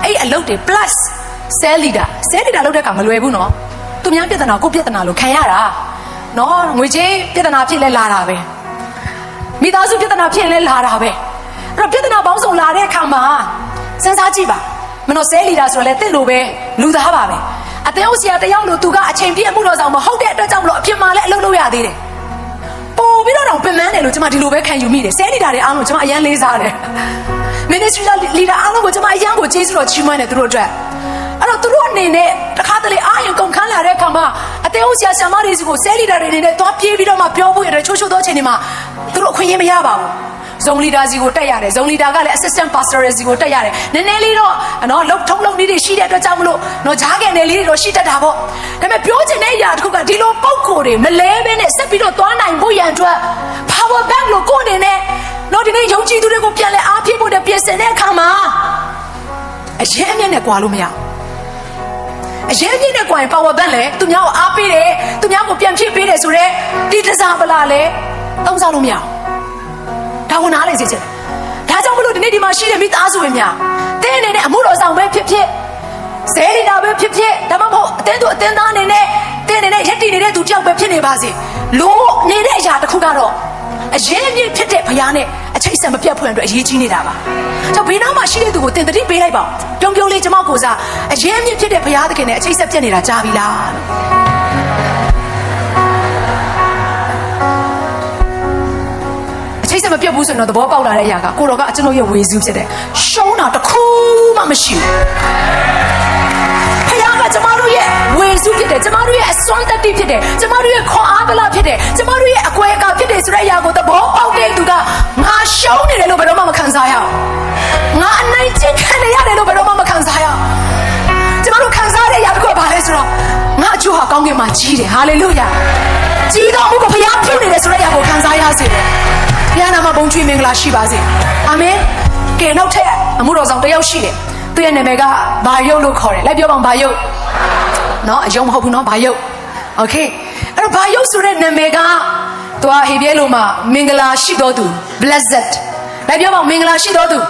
အဲ့အလုပ်တွေ plus ဆဲလီတာလုပ်တဲ့အခါမလွယ်ဘူးနော်သူများပြဿနာကိုပြဿနာလို့ခံရတာနော်ငွေကြေးပြဿနာဖြစ်လဲလာတာပဲမိသားစုပြဿနာဖြစ်လဲလာတာပဲအဲ့တော့ပြဿနာပေါင်းစုံလာတဲ့အခါမှာစဉ်းစားကြည့်ပါမနော်ဆဲလီတာဆိုတော့လေတစ်လိုပဲလူသားပါပဲအသေးဥစရာတယောက်လို့သူကအချိန်ပြည့်အမှုတော်ဆောင်မဟုတ်တဲ့အတွက်ကြောင့်မလို့အဖြစ်မှလည်းအလုပ်လုပ်ရသေးတယ်ပို့ပြီးတော့ပင်ပန်းတယ်လို့ကျွန်မဒီလိုပဲခံယူမိတယ်ဆဲလီတာတွေအားလုံးကျွန်မအရန်လေးစားတယ် ministry leader အားလုံးကိုကျွန်မအရန်ကိုကျေးဇူးတော်ချီးမွမ်းတယ်သူတို့အတွက်အဲ့တော့သူတို့အနေနဲ့တခါတလေအားရင်ကုန်ခန်းလာတဲ့အခါမှာအသေးဥစရာဆံမတွေစီကိုဆဲလီတာတွေအနေနဲ့သွားပြေးပြီးတော့မှပြောဖို့ရတယ်ချိုးချိုးသောအချိန်တွေမှာသူတို့အခွင့်အရေးမရပါဘူးဇုံလီဒါစီကိုတက်ရတယ်ဇုံလီဒါကလည်း assistant pastor စီကိုတက်ရတယ်နည်းနည်းလေးတော့နော်လုံထုံးလုံနည်းတွေရှိတဲ့အတွက်ကြောင့်မလို့နော်ဂျားကန်နယ်လေးတွေတော့ရှိတတ်တာပေါ့ဒါပေမဲ့ပြောချင်တဲ့အရာတစ်ခုကဒီလိုပုံကိုယ်တွေမလဲဘဲနဲ့ဆက်ပြီးတော့သွားနိုင်ဖို့ရန်အတွက် power bank လို့ကိုယ်အနေနဲ့နော်ဒီနေ့ယုံကြည်သူတွေကိုပြန်လဲအားဖြည့်ဖို့တဲ့ပြင်ဆင်တဲ့အခါမှာအရင်အမြင့်နဲ့ကွာလို့မရအရင်အမြင့်နဲ့ကွာရင် power bank လဲသူများကိုအားပေးတယ်သူများကိုပြန်ဖြည့်ပေးတယ်ဆိုတော့ဒီတစားပလာလဲသုံးစားလို့မရဒါကိုနားလေစေချင်ဒါကြောင့်မလို့ဒီနေ့ဒီမှာရှိတဲ့မိသားစုဝင်များတင်းအနေနဲ့အမှုတော်ဆောင်ပဲဖြစ်ဖြစ်ဇဲလီတာပဲဖြစ်ဖြစ်ဒါမှမဟုတ်အတင်းသားအနေနဲ့တင်းအနေနဲ့ရက်တည်နေတဲ့သူတယောက်ပဲဖြစ်နေပါစေလို့နေတဲ့အရာတစ်ခုကတော့အရင်အမြင့်ဖြစ်တဲ့ဘုရားနဲ့အချိတ်ဆက်မပြတ်ဖွင့်အတွက်အရေးကြီးနေတာပါကြောင့်ဘေးနားမှာရှိတဲ့သူကိုတင်တတိပေးလိုက်ပါပြုံးလေးကျွန်မကိုစားအရင်အမြင့်ဖြစ်တဲ့ဘုရားသခင်နဲ့အချိတ်ဆက်ပြတ်နေတာကြားပြီလားချိတ်ဆက်မပြတ်ဘူးဆိုတော့သဘောပေါက်လာတဲ့အရာကကိုတော်ကအကျွန်တော်ရဲ့ဝေစုဖြစ်တယ်ရှုံးတာတစ်ခုမှမရှိဘူးဖခင်ကကျမတို့ရဲ့ဝေစုဖြစ်တယ်ကျမတို့ရဲ့အစွမ်းတတ္တိဖြစ်တယ်ကျမတို့ရဲ့ခွန်အားဗလာဖြစ်တယ်ကျမတို့ရဲ့အကွဲအကာဖြစ်တယ်ဆိုတဲ့အရာကိုသဘောပေါက်တဲ့သူကငါရှုံးနေတယ်လို့ဘယ်တော့မှမခံစားရအောင်ငါအနိုင်ကျင့်ခံနေရတယ်လို့ဘယ်တော့မှမခံစားရအောင်ကျမတို့ခံစားတဲ့အရာတစ်ခုကဘာလဲဆိုတော့ငါအကျိုးဟာကောင်းကင်မှာကြီးတယ်ဟာလေလုယာကြီးတော်မူကိုဖခင်ပြုနေတယ်ဆိုတဲ့အရာကိုခံစားရစေတယ်ဘုရားနာမဘုန်းကြီးမင်္ဂလာရှိပါစေအာမင်ကဲနောက်ထပ်အမှုတော်ဆောင်တယောက်ရှိတယ်သူရဲ့နာမည်ကဘာယုတ်လို့ခေါ်တယ်လိုက်ပြောပါဦးဘာယုတ်နော်အယုံမဟုတ်ဘူးနော်ဘာယုတ်โอเคအဲ့တော့ဘာယုတ်ဆိုတဲ့နာမည်ကသူကဟေဘရဲလိုမှာမင်္ဂလာရှိတော်သူ blessed လိုက်ပြောပါဦးမင်္ဂလာရှိတော်သူဒ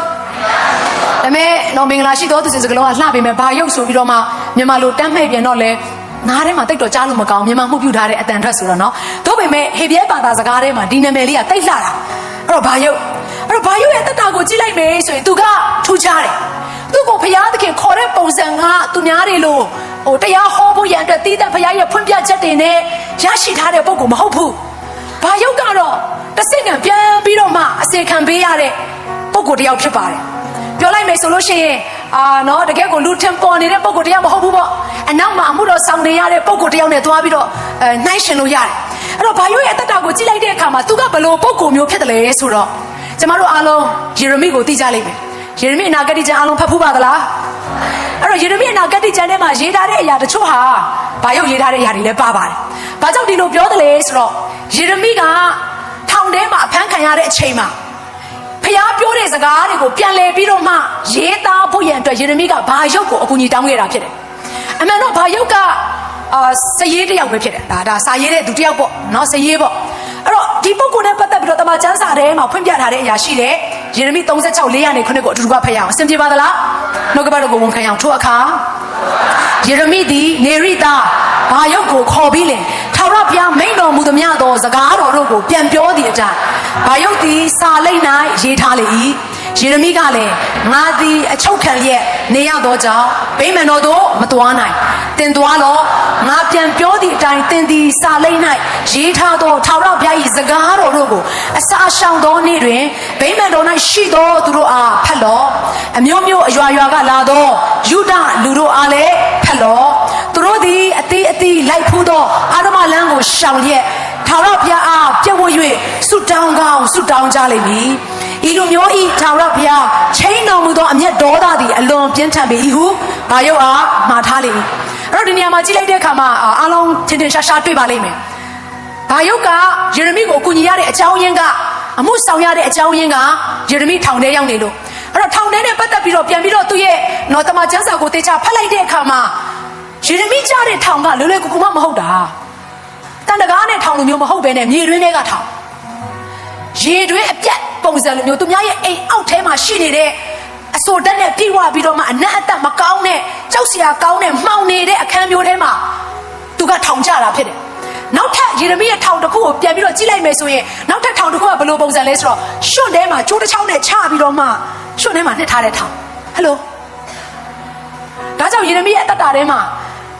ါပေမဲ့နော်မင်္ဂလာရှိတော်သူစကားလုံးကလှပေမဲ့ဘာယုတ်ဆိုပြီးတော့မှမြန်မာလိုတမ်းမှိတ်ပြန်တော့လဲနားထဲမှာတိတ်တော့ကြားလို့မကောင်းမြန်မာမှုပြုထားတဲ့အတန်ထွက်ဆိုတော့နော်ဒါပေမဲ့ဟေဘရဲဘာသာစကားထဲမှာဒီနာမည်လေးကတိတ်လှတာအဲ့တော့ဘာယုတ်ရဲ့တက်တာကိုကြည့်လိုက်မယ်ဆိုရင်သူကထူးခြားတယ်သူ့ကိုဘုရားသခင်ခေါ်တဲ့ပုံစံကသူများတွေလို့တရားဟောဖို့ရန်အတွက်တီးတဲ့ဘုရားရဲ့ဖွင့်ပြချက်တွေနဲ့ရရှိထားတဲ့ပုံကိုမဟုတ်ဘူးဘာယုတ်ကတော့တစ်စိတ်ကံပြန်ပြီးတော့မှအစေခံပေးရတဲ့ပုံကိုတယောက်ဖြစ်ပါတယ်ပြောလိုက်မယ်ဆိုလို့ရှိရင်နော်တကယ်ကိုလူထင်ပေါ်နေတဲ့ပုံကိုတယောက်မဟုတ်ဘူးပေါ့အနောက်မှာအမှုတော်ဆောင်နေရတဲ့ပုံကိုတယောက်နဲ့သွားပြီးတော့နှိုင်းရှင်လို့ရတယ် အဲ့တော့ဘာယုရဲ့အသက်တာကိုကြည့်လိုက်တဲ့အခါမှာသူကဘလို့ပုံကိုမျိုးဖြစ်တယ်လေဆိုတော့ကျမတို့အားလုံးယေရမိကိုသိကြလိမ့်မယ်ယေရမိအနာဂတ်ကျမ်းအားလုံးဖတ်ဖူးပါသလားအဲ့တော့ယေရမိအနာဂတ်ကျမ်းထဲမှာရေးထားတဲ့အရာတချို့ဟာဘာယုရေးထားတဲ့အရာတွေလည်းပါပါတယ်ဘာကြောင့်ဒီလိုပြောတယ်လဲဆိုတော့ယေရမိကထောင်ထဲမှာအဖမ်းခံရတဲ့အချိန်မှာဖျားပြောတဲ့စကားတွေကိုပြန်လည်ပြီးတော့မှရေးသားဖို့ရန်အတွက်ယေရမိကဘာယုကိုအကူအညီတောင်းခဲ့တာဖြစ်တယ်အမှန်တော့ဘာယုကစရေးတယောက်ပဲဖြစ်တယ်ဒါစာရေးတဲ့သူတယောက်ပေါ့နော်စရေးပေါ့အဲ့တော့ဒီပုဂ္ဂိုလ်နဲ့ပတ်သက်ပြီးတော့တမန်ကျမ်းစာထဲမှာဖွင့်ပြထားတဲ့အရာရှိတယ်ယေရမိ36:4-9ကိုအတူတူကဖတ်ရအောင်အဆင်ပြေပါသလားနှုတ်ကပတ်တော်ကိုဝန်ခံရအောင်ထို့အခါယေရမိသည်နေရိသားဘာယုတ်ကိုခေါ်ပြီးလင်ထာဝရဘုရားမိန့်တော်မူသည်များသောစကားတော်တို့ကိုပြန်ပြောသည့်အတိုင်းဘာယုတ်သည်စာလိပ်၌ရေးထားလေ၏ယေရမိကလည်းငါသည်အချုပ်ခံလျက်နေရသောကြောင့်ဗိမာန်တော်သို့မသွားနိုင်တင်သွားလောငါပြန်ပြောသည့်အတိုင်းတင်သည်စာလိပ်၌ရေးထားသောထာဝရဘုရား၏စကားတော်တို့ကိုအစာရှောင်သောနေ့တွင်ဗိမာန်တော်၌ရှိသောသူတို့အားဖတ်လောအမျိုးမျိုးအရွာရွာကလာသောယုဒလူတို့အားလည်းဖတ်လောသူတို့သည်အသေးအသေးလိုက်ဖူးသောအာဓမလမ်းကိုရှောင်လျက်ထာဝရဘုရားအားပြည့်ဝ၍ဆုတောင်းကောင်းဆုတောင်းကြလိမ့်မည်ဤလူမျိုးဤထာဝရဘုရားချိန်တော်မူသောအမျက်ဒေါသသည်အလွန်ပြင်းထန်ပေ၏ဟုဘာယုတ်အားမှားထားလိမ့်မည်အဲ့တော့ဒီနေရာမှာကြည့်လိုက်တဲ့အခါမှာအားလုံးထင်ထင်ရှားရှားတွေ့ပါလိမ့်မယ်ဘာယုတ်ကယေရမိကိုကူညီရတဲ့အကြောင်းရင်းကအမှုဆောင်ရတဲ့အကြောင်းရင်းကယေရမိထောင်ထဲရောက်နေလို့အဲ့တော့ထောင်ထဲနဲ့ပတ်သက်ပြီးတော့ပြန်ပြီးတော့သူ့ရဲ့နော်တမန်ကျမ်းစာကိုတေချာဖတ်လိုက်တဲ့အခါမှာယေရမိကြားတဲ့ထောင်ကလွယ်လွယ်ကူကူမှမဟုတ်တာတန်တကားနဲ့ထောင်လိုမျိုးမဟုတ်ဘဲနဲ့မြေတွင်းထဲကထောင်ရေတွင်းအပြတ်ပုံစံလိုမျိုးသူများရဲ့အိမ်အောက်ထဲမှာရှိနေတဲ့အစိုးတက်နဲ့ပြေဝပြီးတော့မှအနက်အသက်မကောင်းတဲ့ကြောက်စရာကောင်းတဲ့မှောင်နေတဲ့အခန်းမျိုးထဲမှာသူကထောင်ကြတာဖြစ်တယ်နောက်ထပ်ယေရမိရဲ့ထောင်တစ်ခုကိုပြန်ပြီးတော့ကြည့်လိုက်မယ်ဆိုရင်နောက်ထပ်ထောင်တစ်ခုကဘယ်လိုပုံစံလဲဆိုတော့ရွှွန့်ထဲမှာကျိုးတစ်ချောင်းနဲ့ချပြီးတော့မှရွှွန့်ထဲမှာနှစ်ထားတဲ့ထောင်ဟယ်လိုဒါကြောင့်ယေရမိရဲ့အသက်တာထဲမှာ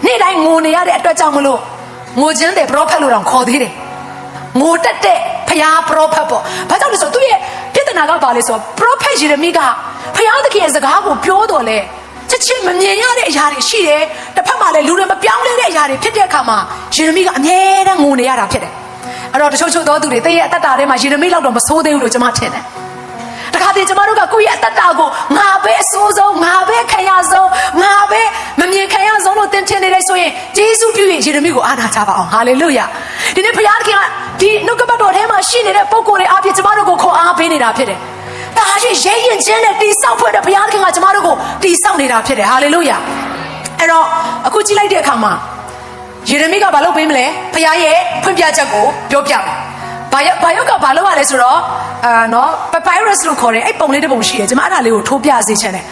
နေ့တိုင်းငိုနေရတဲ့အတွက်ကြောင့်မလို့ငိုခြင်းတဲ့ပရောဖက်လို့တောင်ခေါ်သေးတယ်ငိုတက်တဲ့ဖျားပရောဖက်ပေါ့ဘာကြောင့်လဲဆိုတော့သူ့ရဲ့ပြဿနာကဘာလဲဆိုတော့ပရောဖက်ယေရမိကဖျားသခင်ရဲ့စကားကိုပြောတော်လဲချက်ချင်းမမြင်ရတဲ့အရာတွေရှိတယ်တစ်ဖက်မှာလည်းလူတွေမပြောင်းလဲတဲ့အရာတွေဖြစ်တဲ့အခါမှာယေရမိကအမြဲတမ်းငိုနေရတာဖြစ်တယ်အဲ့တော့တချို့သောသူတွေတည့်ရဲ့အတ္တထဲမှာယေရမိလောက်တော့မဆိုးသေးဘူးလို့ကျွန်မထင်တယ်တခါတည်းကျမတို့ကကိုယ့်ရဲ့အတ္တကိုငါပဲအဆိုးဆုံးငါပဲခံရဆုံးငါပဲမမြင်ခံရဆုံးလို့သင်ထင်နေတယ်ဆိုရင်ယေရှုပြုရင်ယေရမိကိုအားနာကြပါအောင်ဟာလေလုယာဒီနေ့ဘုရားသခင်ကဒီနှုတ်ကပတ်တော်ထဲမှာရှိနေတဲ့ပုံကိုယ်တွေအားဖြင့်ကျမတို့ကိုခေါ်အားပေးနေတာဖြစ်တယ်ဒါရှိရဲရင်ချင်းနဲ့တိဆောက်ဖွဲ့တဲ့ဘုရားသခင်ကကျမတို့ကိုတိဆောက်နေတာဖြစ်တယ်ဟာလေလုယာအဲ့တော့အခုကြည့်လိုက်တဲ့အခါမှာယေရမိကဘာလုပ်ပေးမလဲဘုရားရဲ့ဖွင့်ပြချက်ကိုပြောပြမယ်ဘာယုတ်ကဘာလုပ်ရလဲဆိုတော့နော် papyrus လို့ခေါ်တဲ့အဲ့ပုံလေးတစ်ပုံရှိတယ်ကျွန်မအဲ့ဒါလေးကိုထိုးပြစေချင်တယ်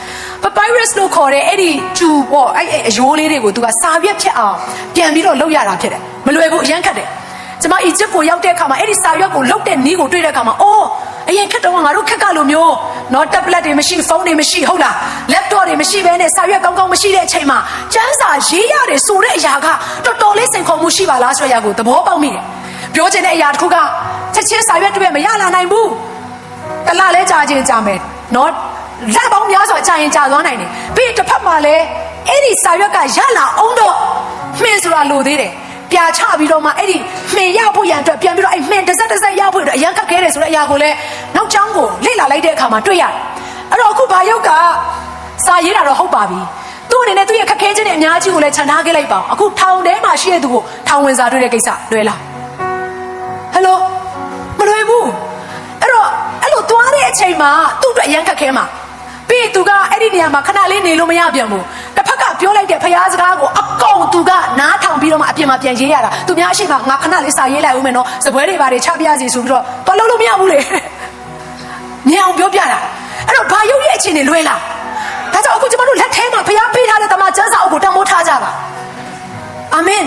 papyrus လို့ခေါ်တဲ့အဲ့ဒီကျူပေါ့အဲ့အရိုးလေးတွေကိုသူကစာရွက်ဖြစ်အောင်ပြန်ပြီးတော့လုပ်ရတာဖြစ်တယ်မလွယ်ဘူးအရန်ခက်တယ်ကျွန်မအီဂျစ်ကိုရောက်တဲ့အခါမှာအဲ့ဒီစာရွက်ကိုလုပ်တဲ့နည်းကိုတွေ့တဲ့အခါမှာအိုးအရင်ခက်တော့ငါတို့ခက်ကလိုမျိုးနော် tablet တွေမရှိဖုန်းတွေမရှိဟုတ်လား laptop တွေမရှိဘဲနဲ့စာရွက်ကောင်းကောင်းမရှိတဲ့အချိန်မှာကျန်းစာရေးရတယ်ဆိုတဲ့အရာကတော်တော်လေးစိန်ခေါ်မှုရှိပါလားဆိုတဲ့အရာကိုသဘောပေါက်မိတယ်ပြောချင်တဲ့အရာတစ်ခုကချက်ချင်းစာရွက်တွေမရလာနိုင်ဘူးတလားလဲကြာချင်းကြာမယ်နော်လက်ပေါင်းများစွာကြာရင်ကြာသွားနိုင်တယ်ပြီးတစ်ဖက်မှာလည်းအဲ့ဒီစာရွက်ကရလာအောင်တော့မှင်ဆိုတာလိုသေးတယ်ပြာချပြီးတော့မှအဲ့ဒီမှင်ရဖို့ရန်အတွက်ပြန်ပြီးတော့အဲ့မှင်တစ်စက်ရဖို့အတွက်အရင်ခက်ခဲတယ်ဆိုတဲ့အရာကိုလည်းနောက်ကျောင်းကိုလေ့လာလိုက်တဲ့အခါမှာတွေ့ရတယ်အဲ့တော့အခုဘာယုတ်ကစာရေးတာတော့ဟုတ်ပါပြီသူ့အနေနဲ့သူ့ရဲ့ခက်ခဲခြင်းတွေအများကြီးကိုလည်းခြံထားခဲ့လိုက်ပါအောင်အခုထောင်ထဲမှာရှိတဲ့သူကိုထောင်ဝင်စာတွေ့တဲ့ကိစ္စလွယ်လားဟယ်လိုမလွယ်ဘူးအဲ့လိုသွားတဲ့အချိန်မှာသူ့အတွက်အရန်ခက်ခဲမှာပြီးသူကအဲ့ဒီနေရာမှာခဏလေးနေလို့မရပြန်ဘူးတစ်ဖက်ကပြောလိုက်တဲ့ဖရားစကားကိုအကောင်သူကနားထောင်ပြီးတော့မှအပြင်မှာပြန်ရေးရတာသူများရှိမှငါခဏလေးစာရေးလိုက်ဦးမယ်နော်စပွဲတွေပါတွေချပြစီဆိုပြီးတော့သွားလို့မရဘူးလေညအောင်ပြောပြတာအဲ့တော့ဘာယုတ်ရဲ့အချိန်တွေလွဲလားဒါကြောင့်အခုကျွန်တော်တို့လက်ထဲမှာဖရားပေးထားတဲ့တမန်ကျမ်းစာအုပ်ကိုတန်ဖိုးထားကြပါအာမင်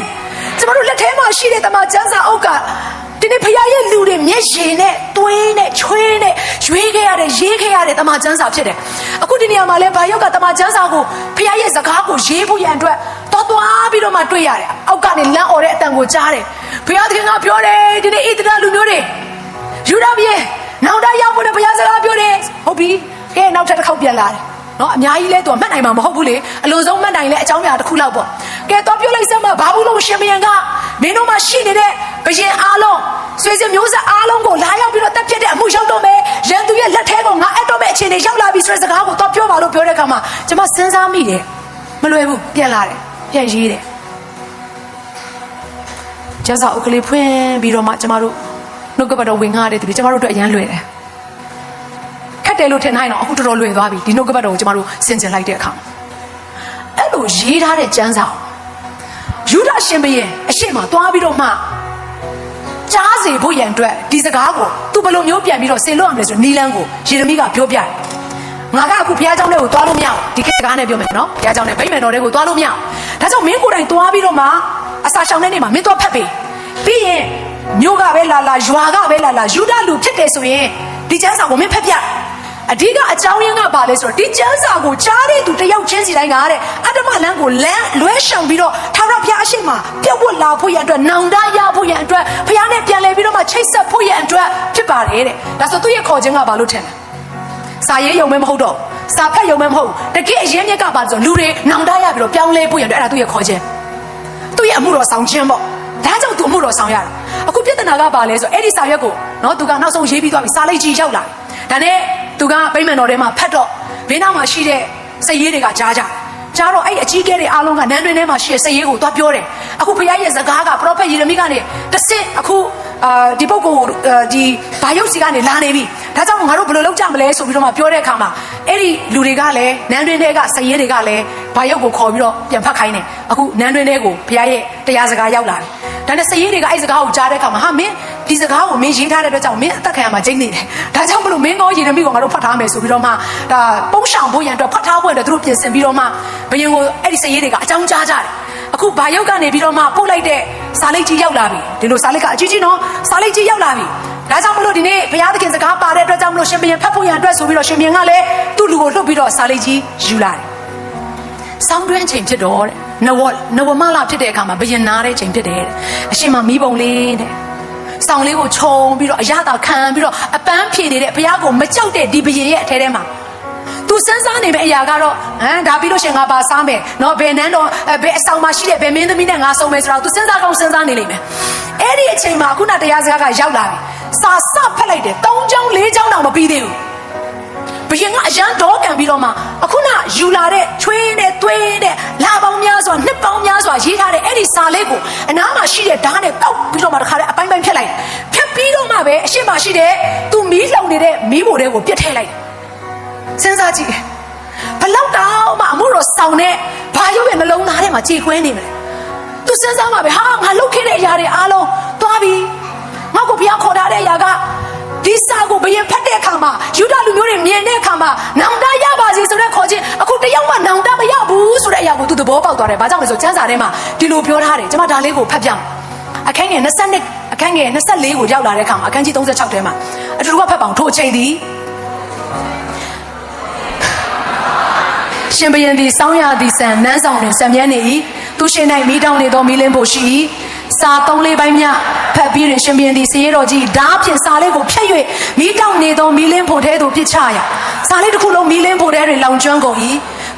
ကျွန်တော်တို့လက်ထဲမှာရှိတဲ့တမန်ကျမ်းစာအုပ်ကဒီနေ့ဖခင်ရဲ့လူတွေမျက်ရည်နဲ့သွေးနဲ့ချွေးနဲ့ရွေးခဲ့ရတဲ့ရေးခဲ့ရတဲ့တမန်ကျမ်းစာဖြစ်တယ်အခုဒီနေရာမှာလဲဘာယုတ်ကတမန်ကျမ်းစာကိုဖခင်ရဲ့စကားကိုရေးဖို့ရန်အတွက်သွားပြီးတော့မှတွေ့ရတယ်အောက်ကနေလမ်းអော်တဲ့အတန်ကိုကြားတယ်ဖခင်သခင်ကပြောတယ်ဒီနေ့ဣသရေလလူမျိုးတွေယူဒပြည်နောက်တရောက်ဖို့တဲ့ဖခင်စကားပြောတယ်ဟုတ်ပြီကဲနောက်ထပ်တစ်ခေါက်ပြန်လာတယ်နော်အများကြီးလဲသူကမှတ်နိုင်မှာမဟုတ်ဘူးလေအလုံးစုံမှတ်နိုင်လဲအကြောင်းအရာတစ်ခုလောက်ပေါ့ကဲတော့ပြောလိုက်စမ်းမဘာဘူးလို့ရှင်မယံကမင်းတို့မှရှိနေတဲ့ဘယင်အား ဆွေစဉ်မျိုးဆက်အားလုံးကိုလာရောက်ပြီးတော့တက်ဖြစ်တဲ့အမှုရောက်တော့မယ်ရန်သူရဲ့လက်ထဲကိုငါအပ်တော့မယ်အခြေအနေရောက်လာပြီဆိုတဲ့စကားကိုတော့ပြောပါလို့ပြောတဲ့အခါမှာကျွန်မစဉ်းစားမိတယ်မလွယ်ဘူးပြန်လာတယ်ပြန်ရေးတယ်ကျန်းစာအုပ်ကလေးဖွင့်ပြီးတော့မှကျွန်မတို့နှုတ်ကပတ်တော်ဝင်ငှားတယ်တပည့်ကျွန်မတို့အတွက်အရန်လွယ်တယ်ခက်တယ်လို့ထင်နိုင်တော့အခုတော်တော်လွယ်သွားပြီဒီနှုတ်ကပတ်တော်ကိုကျွန်မတို့ဆင်ခြင်လိုက်တဲ့အခါအဲ့လိုရေးထားတဲ့ကျန်းစာယူဒရှင်ဘုရင်အရှိမသွားပြီးတော့မှကြားစေဖို့ရန်အတွက်ဒီစကားကိုသူဘယ်လိုမျိုးပြန်ပြီးတော့ဆင်လွတ်အောင်လဲဆိုနီလန်းကိုယေရမိကပြောပြတယ်ငါကအခုဘုရားကျောင်းထဲကိုသွားလို့မရဘူးဒီကိစ္စကားနဲ့ပြောမယ်နော်ဘုရားကျောင်းထဲဗိမာန်တော်ထဲကိုသွားလို့မရဘူးဒါကြောင့်မင်းကိုယ်တိုင်သွားပြီးတော့မှအစာရှောင်တဲ့နေ့မှာမင်းသွားဖတ်ပေးပြီးရင်မြို့ကပဲလာလာရွာကပဲလာလာယူဒလူဖြစ်တယ်ဆိုရင်ဒီကျမ်းစာကိုမင်းဖတ်ပြအဓိကအကြောင်းရင်းကပါလဲဆိုတော့ဒီကျမ်းစာကိုကြားတဲ့သူတယောက်ချင်းစီတိုင်းကတဲ့အတ္တမလန်းကိုလမ်းလွဲရှောင်ပြီးတော့ထာဝရဘုရားအရှိမပြုတ်ဝတ်လာဖို့ရန်အတွက်နောင်တရဖို့ရန်အတွက်ဘုရားနဲ့ပြန်လည်ပြီးတော့မှချိတ်ဆက်ဖို့ရန်အတွက်ဖြစ်ပါတယ်တဲ့ဒါဆိုသူ့ရဲ့ခေါ်ခြင်းကဘာလို့ထင်လဲစာရေးယုံမဲမဟုတ်တော့စာဖတ်ယုံမဲမဟုတ်တကယ်အရင်မြက်ကပါဆိုလူတွေနောင်တရပြီးတော့ပြောင်းလဲဖို့ရန်အတွက်အဲ့ဒါသူ့ရဲ့ခေါ်ခြင်းသူ့ရဲ့အမှုတော်ဆောင်ခြင်းပေါ့ဒါကြောင့်သူအမှုတော်ဆောင်ရတာအခုပြဿနာကဘာလဲဆိုအဲ့ဒီစာရွက်ကိုနော်သူကနောက်ဆုံးရေးပြီးသွားပြီစာလိုက်ကြီးရောက်လာဒါနဲ့သူကဗိမာန်တော်ထဲမှာဖတ်တော့ဘေးနားမှာရှိတဲ့စည်ရေးတွေကကြားတော့အဲ့အကြီးကဲတွေအားလုံးကနန်းတွင်ထဲမှာရှိတဲ့စည်ရေးကိုသွားပြောတယ်အခုဘုရားရဲ့စကားကပရောဖက်ယေရမိကနေတဆင့်အခုဒီပုဂ္ဂိုလ်ဒီဘာယုတ်စီကနေလာနေပြီဒါကြောင့်ငါတို့ဘယ်လိုလုပ်ကြမလဲဆိုပြီးတော့မှပြောတဲ့အခါမှာအဲ့ဒီလူတွေကလည်းနန်းတွင်ထဲကစည်ရေးတွေကလည်းဘာယုတ်ကိုခေါ်ပြီးတော့ပြန်ဖတ်ခိုင်းတယ်အခုနန်းတွင်ထဲကိုဘုရားရဲ့တရားစကားရောက်လာတယ်ဒါနဲ့စည်ရေးတွေကအဲ့စကားကိုကြားတဲ့အခါမှာဟာမင်းဒီစကားကိုမင်းရေးထားတဲ့အတွက်ကြောင့်မင်းအသက်ခံရမှာကျိန်းနေတယ်ဒါကြောင့်မလို့မင်းကောယေရမိကိုငါတို့ဖတ်ထားမယ်ဆိုပြီးတော့မှဒါပုံးဆောင်ဖို့ရန်အတွက်ဖတ်ထားဖို့အတွက်သူတို့ပြင်ဆင်ပြီးတော့မှဘယင်ကိုအဲ့ဒီစည်ရေးတွေကအကြောင်းကြားကြတယ်အခုဘာယုတ်ကနေပြီးတော့မှပို့လိုက်တဲ့စာလိပ်ကြီးရောက်လာပြီဒီလိုစာလိပ်ကအကြီးကြီးနော်စာလိပ်ကြီးရောက်လာပြီဒါကြောင့်မလို့ဒီနေ့ဘုရားသခင်စကားပါတဲ့အတွက်ကြောင့်မလို့ရှင်ဘုရင်ဖတ်ဖို့ရန်အတွက်ဆိုပြီးတော့ရှင်ဘုရင်ကလည်းသူ့လူကိုလှုပ်ပြီးတော့စာလိပ်ကြီးယူလာတယ်ဆောင်းတွင်းချိန်ဖြစ်တော့တဲ့နဝမလဖြစ်တဲ့အခါမှာဘုရင်နားတဲ့ချိန်ဖြစ်တယ်တဲ့အရှင်မမီးပုံလေးတဲ့ဆောင်းလေးကိုခြုံပြီးတော့အရသာခံပြီးတော့အပန်းဖြေနေတဲ့ဘုရားကိုမကြောက်တဲ့ဒီဘုရင်ရဲ့အထဲထဲမှာသူစဉ်းစားနေမယ့်အရာကတော့ဒါပြီးလို့ရှင်ငါပါစားမယ်နော်ဘယ်နန်းတော့ဘယ်အဆောင်မှာရှိတဲ့ဘယ်မင်းသမီးနဲ့ငါဆုံးမယ်ဆိုတော့သူစဉ်းစားကောင်းစဉ်းစားနေလိမ့်မယ်အဲ့ဒီအချိန်မှာခုနတရားစကားကရောက်လာပြီစာစဖက်လိုက်တယ်3ကြောင်း4ကြောင်းတော့မပြီးသေးဘူးဘုရင်ကအရန်ဒေါကန်ပြီးတော့မှအခုနယူလာတဲ့ချွေးနဲ့သွေးနဲ့လာပေါင်းများစွာနှစ်ပေါင်းများစွာရေးထားတဲ့အဲ့ဒီစာလေးကိုအနားမှာရှိတဲ့ဓာတ်နဲ့တောက်ပြီးတော့မှတခါတည်းအပိုင်းပိုင်းဖြတ်လိုက်ဖြတ်ပြီးတော့မှပဲအရှိမရှိတဲ့သူမီးလောင်နေတဲ့မီးဘိုတွေကိုပြစ်ထည့်လိုက်စဉ်းစားကြည့်ဘလောက်တောင်မှအမှုတော်ဆောင်တဲ့ဘာရုပ်ရဲ့နှလုံးသားထဲမှာကြေခွဲနေမလဲသူစဉ်းစားမှာပဲဟာငါလုတ်ခဲ့တဲ့အရာတွေအားလုံးသွားပြီငါ့ကိုဘုရားခေါ်ထားတဲ့အရာကဒီစာကိုဘယင်ဖတ်တဲ့အခါမှာယူဒလူမျိုးတွေမြင်တဲ့အခါမှာနောင်တရပါစေဆိုတဲ့ခေါ်ခြင်းအခုတယောက်မှနောင်တမရဘူးဆိုတဲ့အရာကိုသူသဘောပေါက်သွားတယ်ဘာကြောင့်လဲဆိုကျမ်းစာထဲမှာဒီလိုပြောထားတယ်ကျွန်မဒါလေးကိုဖတ်ပြမယ်အခန်းငယ်22အခန်းငယ်24ကိုရောက်လာတဲ့အခါမှာအခန်းကြီး36ထဲမှာအတူတူကဖတ်ပါအောင်ထို့အချိန်သည်ရှင်ဘုရင်သည်စောင်းရသည်ဆန်နန်းဆောင်တွင်ဆံမြန်းနေ၏သူရှင်၌မိတောင်းနေသောမိလင်းဖို့ရှိ၏စာ3-4ပိုင်းမြဖတ်ပြီးရင်ရှင်ဘုရင်သည်စည်ရတော်ကြီးဓာတ်ဖြင့်စာလေးကိုဖျက်၍မိတောင်းနေသောမိလင်းဖို့ထဲသို့ပစ်ချရစာလေးတစ်ခုလုံးမိလင်းဖို့ထဲတွင်လောင်ကျွမ်းကုန်၏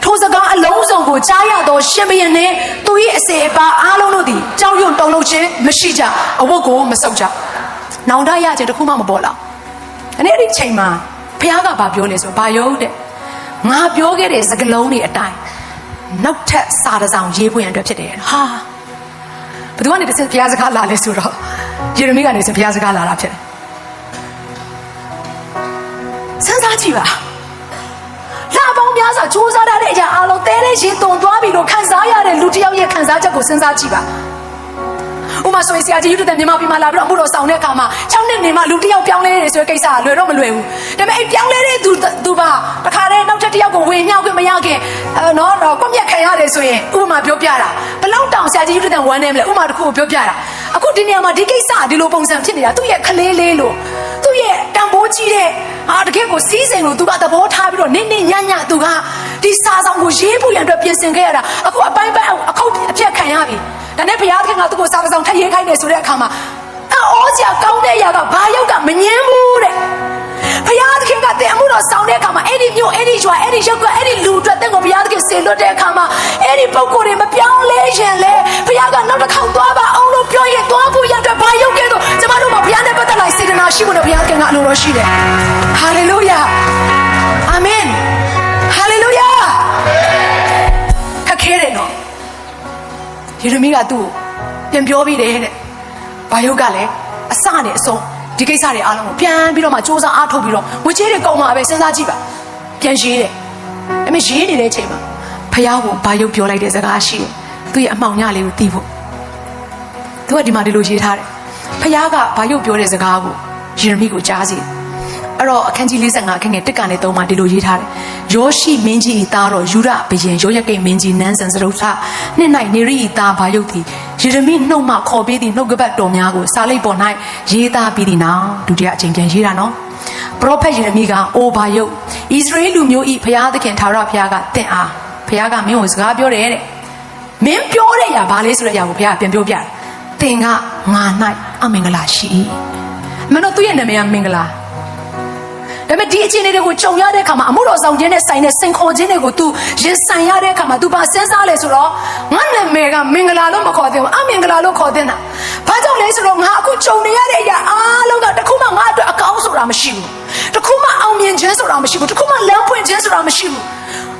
ထိုစကားအလုံးစုံကိုကြားရသောရှင်ဘုရင်နှင့်သူ၏အစေအပါအားလုံးတို့သည်ကြောက်ရွံ့တုန်လှုပ်ခြင်းမရှိကြအဝတ်ကိုမဆုပ်ကြနောင်တရခြင်းတစ်ခုမှမပေါ်လာအဲ့ဒီအချိန်မှာဘုရားကဘာပြောလဲဆိုဘာယုတ်တဲ့ငါပြောခဲ့တဲ့စကားလုံးတွေအတိုင်းနောက်ထပ်စာတစ်စောင်ရေးပွင့်ရတဲ့ဖြစ်တယ်ဟာဘယ်သူကနေတစ်စက်ဘုရားစကားလာလဲဆိုတော့ယေရမိကနေစဘုရားစကားလာတာဖြစ်တယ်စဉ်းစားကြည့်ပါလာပေါင်းများစွာစူးစမ်းထားတဲ့အရာအလုံးတဲတဲ့ရင်တုံသွားပြီလို့ခံစားရတဲ့လူတစ်ယောက်ရဲ့ခံစားချက်ကိုစဉ်းစားကြည့်ပါဥမာဆိုရင်ဆရာကြီးယူတဲ့မြန်မာပြည်မှာလာပြီးတော့အမှုတော်ဆောင်တဲ့အခါမှာ6နှစ်နေမှလူတစ်ယောက်ပြောင်းလဲနေဆိုတဲ့ကိစ္စကလွယ်တော့မလွယ်ဘူးဒါပေမဲ့အဲ့ပြောင်းလဲတဲ့သူပါတခါတည်းနောက်ထပ်တစ်ယောက်ကိုဝင်မြောက်ခွင့်မရခင်နော်ကွက်မြက်ခံရတယ်ဆိုရင်ဥပမာပြောပြတာဘလောက်တောင်ဆရာကြီးယူတဲ့ဝမ်းနေမလဲဥပမာတစ်ခုကိုပြောပြတာအခုဒီနေရာမှာဒီကိစ္စဒီလိုပုံစံဖြစ်နေတာသူ့ရဲ့ခလေးလေးလို့သူ့ရဲ့တန်ဖိုးကြီးတဲ့တကယ်ကိုစီးစိမ်လို့သူကသဘောထားပြီးတော့နင်းညံ့သူကဒီစာဆောင်ကိုရေးဖို့ရန်အတွက်ပြင်ဆင်ခဲ့ရတာအခုအပိုင်းပိုင်းအခုအပြက်ခံရပြီဒါနဲ့ဘုရားသခင်ကသူ့ကိုစာဆောင်ထပ်ရေးခိုင်းနေဆိုတဲ့အခါမှာအော်စရာကောင်းတဲ့အရာကဘာရောက်ကမငင်းဘူးတဲ့ဘုရားသခင်ကတင်မှုတော်ဆောင်တဲ့အခါမှာအဲ့ဒီမျိုးအဲ့ဒီကျွာအဲ့ဒီရောက်ကအဲ့ဒီလူအတွက်တင်ကိုဘုရားသခင်ဆေလွတ်တဲ့အခါမှာအဲ့ဒီပုံကိုယ်တွေမပြောင်းလဲရင်လေဘုရားကနောက်တစ်ခေါက်သွားပါအောင်လို့ပြောရင်သွားဖို့ရတဲ့ဘာရောက်ကဲတော့ကျမတို့မှာဘုရားနဲ့ပတ်သက် အလိုတော်ရှိတယ်ဟာလေလုယာအာမင်ဟာလေလုယာခက်ခဲတယ်နော်ယေရမိကသူ့ကိုပြန်ပြောပြီးတယ်တဲ့ဘာယုတ်ကလည်းအစနဲ့အဆုံးဒီကိစ္စတွေအားလုံးကိုပြန်ပြီးတော့မှစ조사အားထုတ်ပြီးတော့ဝချေးတွေကောင်းမှာပဲစဉ်းစားကြည့်ပါပြန်ရေးတယ်အမေရေးနေတဲ့အချိန်မှာဖယားကိုဘာယုတ်ပြောလိုက်တဲ့စကားရှိတယ်သူ့ရဲ့အမှောင်ညလေးကိုသိဖို့သူကဒီမှာဒီလိုရေးထားတယ်ဖယားကဘာယုတ်ပြောတဲ့စကားကိုယေရမိကိုကြားစီအဲ့တော့အခန်းကြီး45အခန်းငယ်1ကနေ3မှာဒီလိုရေးထားတယ်ယောရှိမင်းကြီး၏သားတော်ယူရဘုရင်ယောယကိမ်မင်းကြီးနန်းဆန်စရုပ်သနှစ်၌နေရိ၏သားဘာယုတ်သည်ယေရမိနှုတ်မှခေါ်ပေးသည့်နှုတ်ကပတ်တော်များကိုစာလိပ်ပေါ်၌ရေးသားပြီးသည်နောက်ဒုတိယအချိန်ပြန်ရေးတာနော်ပရောဖက်ယေရမိကအိုဘာယုတ်ဣသရေလလူမျိုး၏ဘုရားသခင်ထာဝရဘုရားကတင့်အားဘုရားကမင်းကိုစကားပြောတယ်တဲ့မင်းပြောတဲ့အရာဘာလဲဆိုတဲ့အရာကိုဘုရားပြန်ပြောပြတယ်သင်ကငါ၌အမင်္ဂလာရှိ၏မင်းတို့သူ့ရဲ့နာမည်ကမင်္ဂလာဒါပေမဲ့ဒီအခြေအနေတွေကိုကြုံရတဲ့အခါမှာအမှုတော်ဆောင်ခြင်းနဲ့ဆိုင်တဲ့စင်ခေါ်ခြင်းတွေကို तू ရင်ဆိုင်ရတဲ့အခါမှာ तू ဘာစဉ်းစားလဲဆိုတော့ငါနာမည်ကမင်္ဂလာလို့မခေါ်သင့်ဘူးအမင်္ဂလာလို့ခေါ်သင့်တာဘာကြောင့်လဲဆိုတော့ငါအခုကြုံနေရတဲ့အရာအားလုံးကတခုမှငါအတွက်အကောင်းဆိုတာမရှိဘူးတခုမှအောင်မြင်ခြင်းဆိုတာမရှိဘူးတခုမှလမ်းပွင့်ခြင်းဆိုတာမရှိဘူး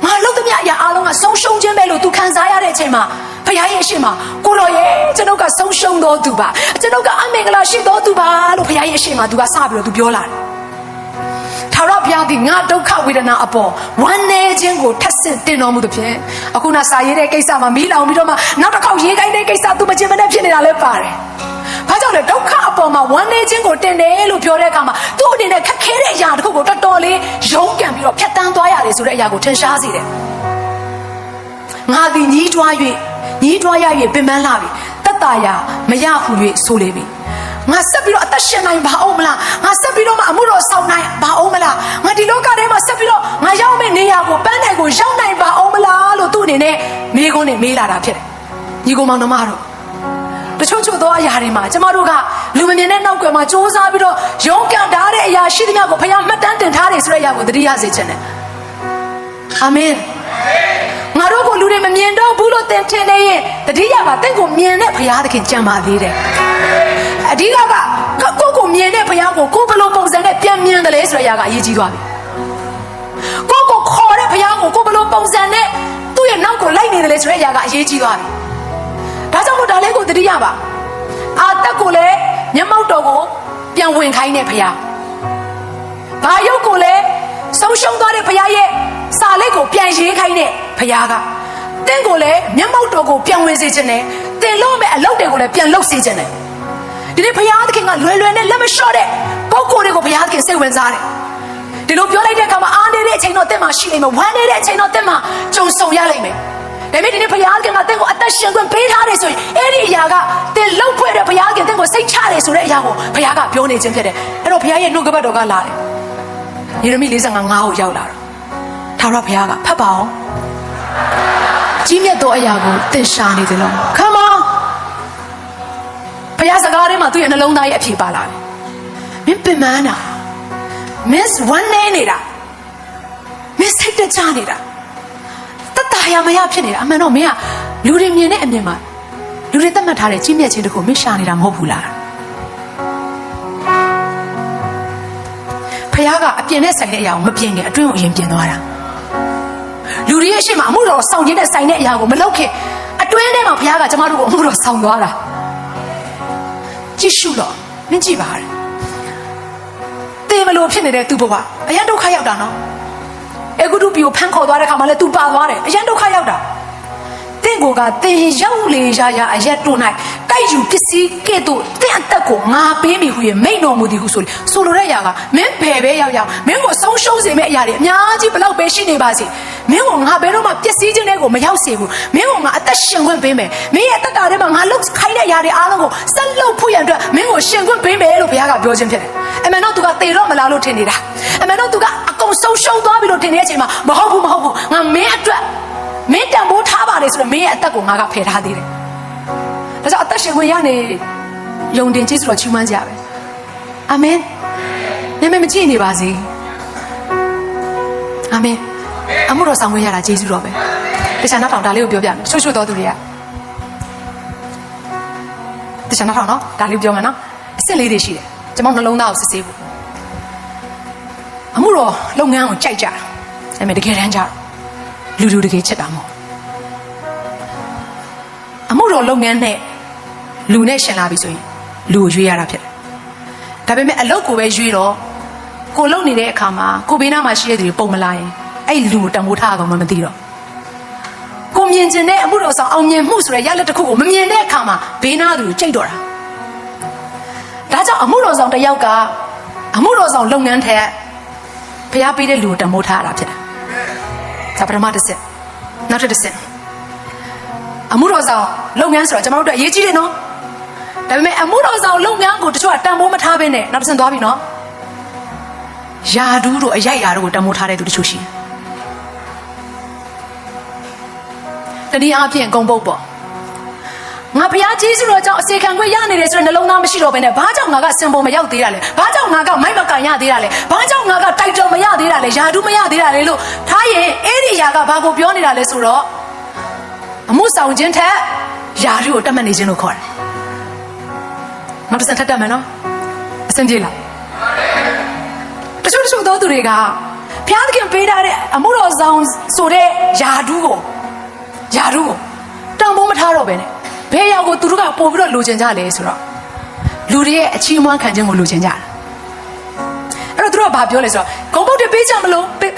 ငါလုပ်သမျှအရာအားလုံးကဆုံးရှုံးခြင်းပဲလို့ तू ခံစားရတဲ့အချိန်မှာဖခင်ရဲ့အရှင်မှာကိုတော်ရဲ့ကျွန်ုပ်ကဆုံးရှုံးတော်သူပါကျွန်ုပ်ကအမင်္ဂလာရှိတော်သူပါလို့ဖခင်ရဲ့အရှင်မှာ तू ကစပြီးတော့ तू ပြောလာတယ်ထာဝရဘုရားသည်ငါဒုက္ခဝေဒနာအပေါ်ဝမ်းနည်းခြင်းကိုထပ်ဆင့်တင်တော်မူသဖြင့်အခုနစာရေးတဲ့ကိစ္စမှာမီးလောင်ပြီးတော့မှနောက်တစ်ခေါက်ရေးခိုင်းတဲ့ကိစ္စ तू မကျင်မနဲ့ဖြစ်နေတာလည်းပါတယ်။ဘာကြောင့်လဲဒုက္ခအပေါ်မှာဝမ်းနည်းခြင်းကိုတင်တယ်လို့ပြောတဲ့အခါမှာသူ့အနေနဲ့ခက်ခဲတဲ့အရာတစ်ခုကိုတော်တော်လေးရုန်းကန်ပြီးတော့ဖြတ်တန်းသွားရတယ်ဆိုတဲ့အရာကိုထင်ရှားစေတယ်။ငါသည်ညီးတွား၍ပင်ပန်းလာပြီတတ်တာယာမရဟု၍ဆိုလေပြီငါဆက်ပြီးတော့အသက်ရှင်နိုင်ပါအောင်မလားငါဆက်ပြီးတော့မှအမှုတော်ဆောင်နိုင်ပါအောင်မလားငါဒီလောကထဲမှာဆက်ပြီးတော့ငါရောက်မယ့်နေရာကိုပန်းနိုင်ကိုရောက်နိုင်ပါအောင်မလားလို့သူ့အနေနဲ့မေးခွန်းနဲ့မေးလာတာဖြစ်တယ်ညီကောင်မောင်နှမတို့တချို့သောအရာတွေမှာကျမတို့ကလူမမြင်တဲ့နောက်ကွယ်မှာစ조사ပြီးတော့ရုန်းကန်ထားတဲ့အရာရှိသမျှကိုဘုရားမှတ်တမ်းတင်ထားတယ်ဆိုတဲ့အရာကိုသတိရစေခြင်းနဲ့အာမင်ငါတို့ကိုလူတွေမမြင်တော့ဘူးလို့သင်ထင်နေရင်တတိယပါသင်ကိုမြင်တဲ့ဘုရားသခင်ကြံပါသေးတယ်အဓိကကိုမြင်တဲ့ဘုရားကိုဘယ်လိုပုံစံနဲ့ပြန်မြင်တယ်လဲဆိုတဲ့အရာကအရေးကြီးသွားပြီကိုခေါ်တဲ့ဘုရားကိုဘယ်လိုပုံစံနဲ့သူ့ရဲ့နောက်ကိုလိုက်နေတယ်လဲဆိုတဲ့အရာကအရေးကြီးသွားပြီဒါကြောင့်မို့ဒါလေးကိုသတိရပါအာတက်ကိုလည်းမျက်မှောက်တော်ကိုပြန်ဝင်ခိုင်းတဲ့ဘုရားဘာယုတ်ကိုလည်းဆုံးရှုံးသွားတဲ့ဘုရားရဲ့စာလိပ်ကိုပြန်ရေးခိုင်းတဲ့ဘုရားကတင့်ကိုလည်းမျက်မှောက်တော်ကိုပြန်ဝင်စေခြင်းနဲ့တင်လို့မဲ့အလုပ်တွေကိုလည်းပြန်လုပ်စေခြင်းနဲ့ဒီနေ့ဘုရားသခင်ကလွယ်လွယ်နဲ့လက်မလျှော့တဲ့ပုဂ္ဂိုလ်တွေကိုဘုရားသခင်စိတ်ဝင်စားတယ်ဒီလိုပြောလိုက်တဲ့အခါမှာအားနေတဲ့အချိန်တော့တင့်မှာရှိနေမယ်ဝမ်းနေတဲ့အချိန်တော့တင့်မှာကြုံဆုံရလိမ့်မယ်ဒါပေမဲ့ဒီနေ့ဘုရားသခင်ကတင့်ကိုအသက်ရှင်ခွင့်ပေးထားတယ်ဆိုရင်အဲ့ဒီအရာကတင်လှုပ်ဖွဲ့တဲ့ဘုရားသခင်တင့်ကိုစိတ်ချတယ်ဆိုတဲ့အရာကိုဘုရားကပြောနေခြင်းဖြစ်တယ်အဲ့တော့ဘုရားရဲ့နှုတ်ကပတ်တော်ကလာတယ်ယေရမိ45ကိုရောက်လာတော့ထာဝရဘုရားကဖတ်ပါအောင်ကြီးမြတ်သောအရာကိုသင်ရှာနေတယ်လို့ Come on ဘုရားစကားထဲမှာသူ့ရဲ့နှလုံးသားရဲ့အဖြေပါလာတယ်မင်းပင်ပန်းတာမင်းဝမ်းနေနေတာမင်းစိတ်တကြနေတာတတရာမရဖြစ်နေတာအမှန်တော့မင်းကလူတွေမြင်တဲ့အမြင်မှာလူတွေသတ်မှတ်ထားတဲ့ကြီးမြတ်ခြင်းတခုမင်းရှာနေတာမဟုတ်ဘူးလားဘုရားကအပြင်နဲ့ဆိုင်တဲ့အရာကိုမပြင်ခင်အတွင်းကိုအရင်ပြင်သွားတာလူတွေရဲ့ရှေ့မှာအမှုတော်ဆောင်ခြင်းနဲ့ဆိုင်တဲ့အရာကိုမလုပ်ခင်အတွင်းထဲမှာဘုရားကကျမတို့ကိုအမှုတော်ဆောင်သွားတာကြည့်ရှုတော့မင်းကြည့်ပါရဲ့တေမလို့ဖြစ်နေတဲ့သူ့ဘဝအရန်ဒုက္ခရောက်တာနော်အေဂုတုပီကိုဖမ်းခေါ်သွားတဲ့ခါမှာလည်းသူပါသွားတယ်အရန်ဒုက္ခရောက်တာတင့်ကိုကတင်ရောက်လေရရအရက်တို့၌တိုက်ယူပစ္စည်းကဲ့သို့တင့်အသက်ကိုငါပေးမိဟု၍မိန့်တော်မူသည်ဟုဆိုလိုတဲ့အရာကမင်းဘယ်ပဲရောက်မင်းကိုဆုံးရှုံးစေမယ့်အရာတွေအများကြီးဘလောက်ပဲရှိနေပါစေမင်းကိုငါဘယ်တော့မှပစ္စည်းချင်းတွေကိုမရောက်စေဘူးမင်းကိုငါအသက်ရှင်ခွင့်ပေးမယ်မင်းရဲ့အသက်တာထဲမှာငါလှုပ်ခိုင်းတဲ့အရာတွေအားလုံးကိုဆက်လုပ်ဖို့ရန်အတွက်မင်းကိုရှင်ခွင့်ပေးမယ်လို့ဘုရားကပြောခြင်းဖြစ်တယ်အမှန်တော့သူကသေတော့မလားလို့ထင်နေတာအမှန်တော့သူကအကုန်ဆုံးရှုံးသွားပြီလို့ထင်နေတဲ့အချိန်မှာမဟုတ်ဘူးငါမင်းအတွက်မင်းတန်ဖိုးထားပါတယ်ဆိုတော့မင်းရဲ့အသက်ကိုငါကဖယ်ထားသေးတယ်။ဒါကြောင့်အသက်ရှင်ခွင့်ရနေယုံတင်ကြည့်ဆိုတော့ချီးမွမ်းကြပဲ။အာမင်။နာမည်မကြည့်နေပါစေ။အာမင်။အမှုတော်ဆောင်ခွင့်ရတာယေရှုတော်ပဲ။တခြားနောက်ထောင်ဒါလေးကိုပြောပြမယ်။ရှုတော်သူတွေကတခြားနောက်ထောင်နော်ဒါလေးပြောမယ်နော်။အစ်စ်လေးတွေရှိတယ်။ကျွန်မနှလုံးသားကိုစစ်ဆေးဖို့ အမှုတော်လုပ်ငန်းကိုကြိုက်ကြဒါပေမဲ့တကယ်တမ်းကျတော့လူတကယ်ချစ်တာမဟုတ်အမှုတော်လုပ်ငန်းနဲ့လူနဲ့ရှင်လာပြီဆိုရင်လူကိုရွေးရတာဖြစ်တယ်ဒါပေမဲ့အလုပ်ကိုပဲရွေးတော့ကိုလုပ်နေတဲ့အခါမှာကိုဘေးနားမှာရှိတဲ့သူတွေပုံမလာရင်အဲ့လူကိုတံမိုးထားအောင်မသိတော့ကိုမြင်ကျင်တဲ့အမှုတော်ဆောင်အောင်မြင်မှုဆိုတဲ့ရလက်တစ်ခုကိုမမြင်တဲ့အခါမှာဘေးနားသူကိုကြိတ်တော့တာဒါကြောင့်အမှုတော်ဆောင်တစ်ယောက်ကအမှုတော်ဆောင်လုပ်ငန်းထက်ဖျားပေးတဲ့လူကိုတံမိုးထားရတာဖြစ်တယ်ဒါပထမတစ်ချက်နောက်တစ်ချက်အမှုတော်ဆောင်လုပ်ငန်းဆိုတော့ကျွန်တော်တို့အရေးကြီးတယ်နော်ဒါပေမဲ့အမှုတော်ဆောင်လုပ်ငန်းကိုတချို့ကတံမိုးမထားဘဲနဲ့နောက်တစ်ဆင့်သွားပြီနော်ယာဒူးတို့အရိုက်ယာတို့ကိုတံမိုးထားတဲ့သူတချို့ရှိတယ်တနည်းအားဖြင့်ဂုံပုတ်ပေါ့ငါဘုရားကျေးဇူးတော်ကြောင့်အစေခံခွင့်ရနေတယ်ဆိုတဲ့နှလုံးသားမရှိတော့ဘဲနဲ့ဘာကြောင့်ငါကစင်ပေါ်မရောက်သေးတာလဲဘာကြောင့်ငါကမိုက်မကန်ရသေးတာလဲဘာကြောင့်ငါကတိုက်တော်မရသေးတာလဲယာဒူးမရသေးတာလဲလို့ထားရင်အဲ့ဒီယာကဘာကိုပြောနေတာလဲဆိုတော့အမှုဆောင်ခြင်းထက်ယာဒူးကိုတတ်မှတ်နေခြင်းလို့ခေါ်တယ်နောက်တစ်ဆင့်ထပ်တက်မယ်နော်အဆင်ပြေလားတချို့သောသူတွေကဘုရားသခင်ပေးထားတဲ့အမှုတော်ဆောင်ဆိုတဲ့ယာဒူးကိုတန်ဖိုးမထားတော့ပဲနဲ့ဘယ်ရောက်ကိုသူတို့ကပို့ပြီးတော့လိုချင်ကြလဲဆိုတော့လူတွေရဲ့အချီးအမွမ်းခံခြင်းကိုလိုချင်ကြတာအဲ့တော့သူတို့ကဘာပြောလဲဆိုတော့ဂုံပုတ်တွေပေးကြမလို့ဒါပ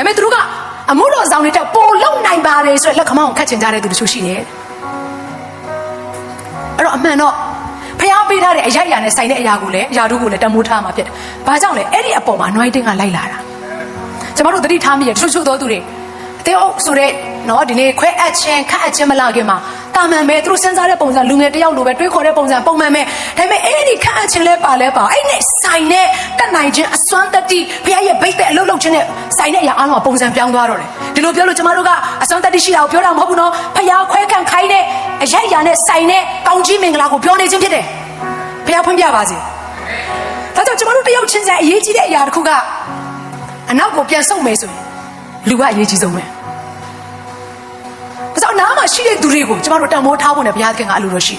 ေမဲ့သူတို့ကအမှုတော်ဆောင်တွေတက်ပို့လုံနိုင်ပါတယ်ဆိုတဲ့လက်ခမောင်းကိုခတ်ချင်ကြတဲ့သူတချို့ရှိတယ်အဲ့တော့အမှန်တော့ဖျားပေးထားတဲ့အရိုက်အရာနဲ့ဆိုင်တဲ့အရာကိုလည်းယာဒူးကိုလည်းတံမိုးထားမှာဖြစ်တယ်။ဘာကြောင့်လဲအဲ့ဒီအပေါ်မှာ anointing ကလိုက်လာတာ။ကျွန်တော်တို့သတိထားမိရတချို့သောသူတွေအသေးအုပ်ဆိုတဲ့နော်ဒီနေ့ခွဲအပ်ခြင်းခန့်အပ်ခြင်းမလာခင်မှာတာမန်ပဲသူတို့စဉ်းစားတဲ့ပုံစံလူငယ်တယောက်လိုပဲတွေးခေါ်တဲ့ပုံစံပုံမှန်ပဲဒါပေမဲ့အဲ့ဒီခန့်အပ်ခြင်းလဲပါအဲ့နဲ့ဆိုင်တဲ့တက်နိုင်ခြင်းအစွမ်းတတိဖျားရဲ့ဘိတ်တဲ့အလုပ်လုပ်ခြင်းနဲ့ဆိုင်တဲ့အရာအားလုံးကပုံစံပြောင်းသွားတော့တယ်ဒီလိုပြောလို့ကျွန်တော်တို့ကအစွမ်းတတိရှိတာကိုပြောတာမဟုတ်ဘူးနော်ဖျားခွဲခံခိုင်းတဲ့အရိုက်အရာနဲ့ဆိုင်တဲ့ကောင်းကြီးမင်္ဂလာကိုပြောနေခြင်းဖြစ်တယ်ဖျားဖွင့်ပြပါစေဒါကြောင့်ကျွန်တော်တို့တယောက်ချင်းစီအရေးကြီးတဲ့အရာတစ်ခုကအနောက်ကိုပြန်ဆုတ်မယ်ဆိုရင်လူကအရေးကြီးဆုံးပဲဒါကြောင့်နားမှာရှိတဲ့သူတွေကိုကျွန်တော်တို့တန်ဖိုးထားဖို့နဲ့ဘုရားသခင်ကအလိုတော်ရှိ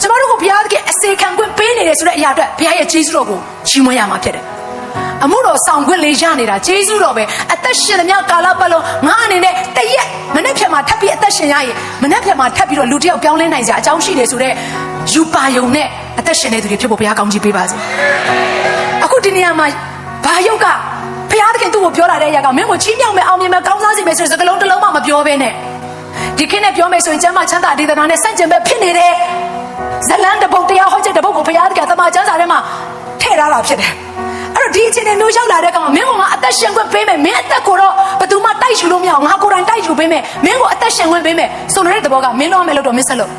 ကျွန်တော်တို့ကိုဘုရားသခင်အစေခံခွင့်ပေးနေတယ်ဆိုတဲ့အရာအတွက်ဘုရားရဲ့ကျေးဇူးတော်ကိုချီးမွမ်းရမှာဖြစ်တယ်အမှုတော်ဆောင်ခွင့်လေးရနေတာကျေးဇူးတော်ပဲအသက်ရှင်သမျှကာလပတ်လုံးငါအနေနဲ့တရက်မနေ့ဖြတ်မှာထပ်ပြီးအသက်ရှင်ရရင်မနေ့ဖြတ်မှာထပ်ပြီးတော့လူတစ်ယောက်ပြောင်းလဲနိုင်စရာအကြောင်းရှိတယ်ဆိုတော့ယူပါယုံနဲ့အသက်ရှင်နေသူတွေဖြစ်ဖို့ဘုရားကောင်းချီးပေးပါစေအခုဒီနေရာမှာဘာယုတ်ကဘုရားသခင်သူ့ကိုပြောလာတဲ့အရာကမင်းကိုချီးမြှောက်မယ်အောင်မြင်မယ်ကောင်းစားစေမယ်ဆိုတဲ့စကားလုံးတစ်လုံးမှမပြောဘဲနဲ့ဒီခေတ်နဲ့ပြောမယ်ဆိုရင်ကျမ်းမာချမ်းသာဒေသနာနဲ့ဆန့်ကျင်ဘက်ဖြစ်နေတဲ့ဇလန်းတပုတ်တရားဟောချက်တပုတ်ကိုဘုရားသခင်သမ္မာကျမ်းစာထဲမှာထည့်ထားတာဖြစ်တယ်အဲ့တော့ဒီအချိန်နဲ့မျိုးရောက်လာတဲ့ကောင်မင်းကငါအသက်ရှင်ခွင့်ပေးမယ်မင်းအသက်ကိုတော့ဘယ်သူမှတိုက်ယူလို့မရအောင်ငါကိုယ်တိုင်တိုက်ယူပေးမယ်မင်းကိုအသက်ရှင်ခွင့်ပေးမယ်ဆိုတဲ့သဘောကမင်းတော့မယ်လို့တော့မင်းဆက်လို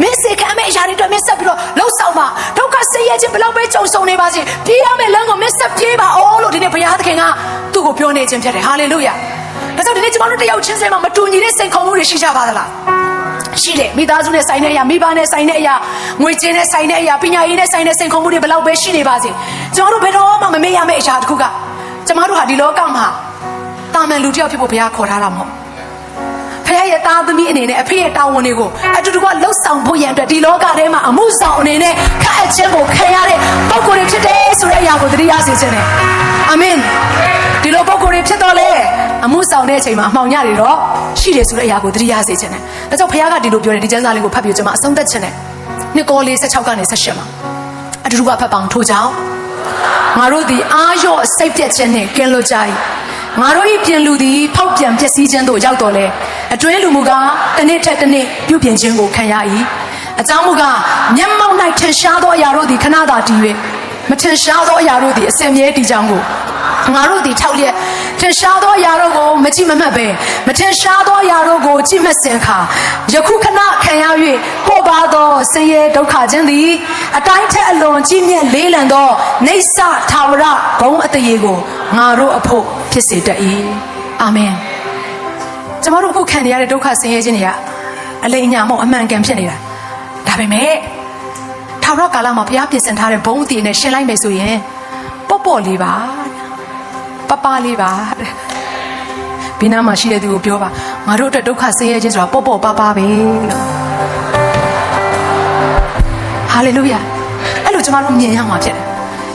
့မင်းစေခံမယ့်အရာတွေတော့မင်းဆက်ပြီးတော့လှုပ်ဆောင်ပါဒုက္ခဆင်းရဲခြင်းဘယ်လောက်ပဲကြုံဆုံနေပါစေပြေးရမယ့်လမ်းကိုမင်းဆက်ပြေးပါအောင်လို့ဒီနေ့ဘုရားသခင်ကသူ့ကိုပြောနေခြင်းဖြစ်တယ်ဟာလေလုယာဒါကြောင့်ဒီနေ့ကျွန်တော်တို့တယောက်ချင်းစဲမှာမတူညီတဲ့စိတ်ခုံမှုတွေရှိကြပါသလားရှိတယ်မိသားစုနဲ့ဆိုင်တဲ့အရာမိဘနဲ့ဆိုင်တဲ့အရာငွေကြေးနဲ့ဆိုင်တဲ့အရာပညာရေးနဲ့ဆိုင်တဲ့စိတ်ခုံမှုတွေဘယ်လောက်ပဲရှိနေပါစေကျွန်တော်တို့ဘယ်တော့မှမမေ့ရမယ့်အရာတစ်ခုကကျွန်တော်တို့ဟာဒီလောကမှာတာမန်လူတစ်ယောက်ဖြစ်ဖို့ဘုရားခေါ်ထားတာမဟုတ်ဖခင်ရဲ့သားသမီးအနေနဲ့အဖေရဲ့တာဝန်တွေကိုအတူတူကလှုပ်ဆောင်ဖို့ရန်အတွက်ဒီလောကထဲမှာအမှုဆောင်အနေနဲ့ခန့်အပ်ခြင်းကိုခံရတဲ့ပုဂ္ဂိုလ်တွေဖြစ်တယ်ဆိုတဲ့အရာကိုသတိရစေခြင်းနဲ့အာမင်ဒီလိုပုဂ္ဂိုလ်တွေဖြစ်တော့လေအမှုဆောင်တဲ့အချိန်မှာအမှောင်ညတွေတော့ရှိတယ်ဆိုတဲ့အရာကိုသတိရစေခြင်းနဲ့ဒါကြောင့်ဖခင်ကဒီလိုပြောတယ်ဒီကျမ်းစာလေးကိုဖတ်ပြကျွန်မအဆုံးသတ်ခြင်းနဲ့နှစ်ကောလေး16ကနေ18မှာအတူတူကဖတ်ပေါင်းထို့ကြောင့်ငါတို့ဒီအာရော့စိတ်ပြတ်ခြင်းနဲ့ကင်းလွတ်ကြ၏ငါတို့၏ပြင်လူသည်ဖောက်ပြန်ပျက်စီးခြင်းသို့ရောက်တော်လဲအတွင်းလူမူကားတစ်နေ့ထက်တစ်နေ့ပြုပြင်ခြင်းကိုခံရ၏အကြောင်းမူကားမျက်မှောက်၌ထင်ရှားသောအရာတို့သည်ခဏသာတည်၍မထင်ရှားသောအရာတို့သည်အစဉ်မြဲတည်ကြောင်းကိုငါတို့သည်ထောက်လျက်ထင်ရှားသောအရာတို့ကိုမကြည့်မမှတ်ပဲမထင်ရှားသောအရာတို့ကိုကြည့်မှတ်စဉ်အခါယခုခဏခံရ၍ပေါ်ပါသောဆင်းရဲဒုက္ခခြင်းသည်အတိုင်းထက်အလွန်ကြီးမြတ်လေးလံသောနေဆထာဝရဘုံအတရေကိုငါတို့အဖို့ဖြစ်စေတတ်၏အာမင်ကျွန်တော်တို့အခုခံနေရတဲ့ဒုက္ခဆင်းရဲခြင်းတွေကအလိမ်အညာမဟုတ်အမှန်ကန်ဖြစ်နေတာဒါပေမဲ့ထာဝရကာလမှာဘုရားပြင်ဆင်ထားတဲ့ဘုံအတည်နဲ့ရှင်းလိုက်မယ်ဆိုရင်ပေါ့လေးပါပလေးပါဘီနာမှာရှိတဲ့သူကိုပြောပါငါတို့အတွက်ဒုက္ခဆင်းရဲခြင်းဆိုတာပေါ့ပါပဲလို့ဟာလေလုယာအဲ့လိုကျွန်တော်တို့မြင်ရမှာဖြစ်တယ်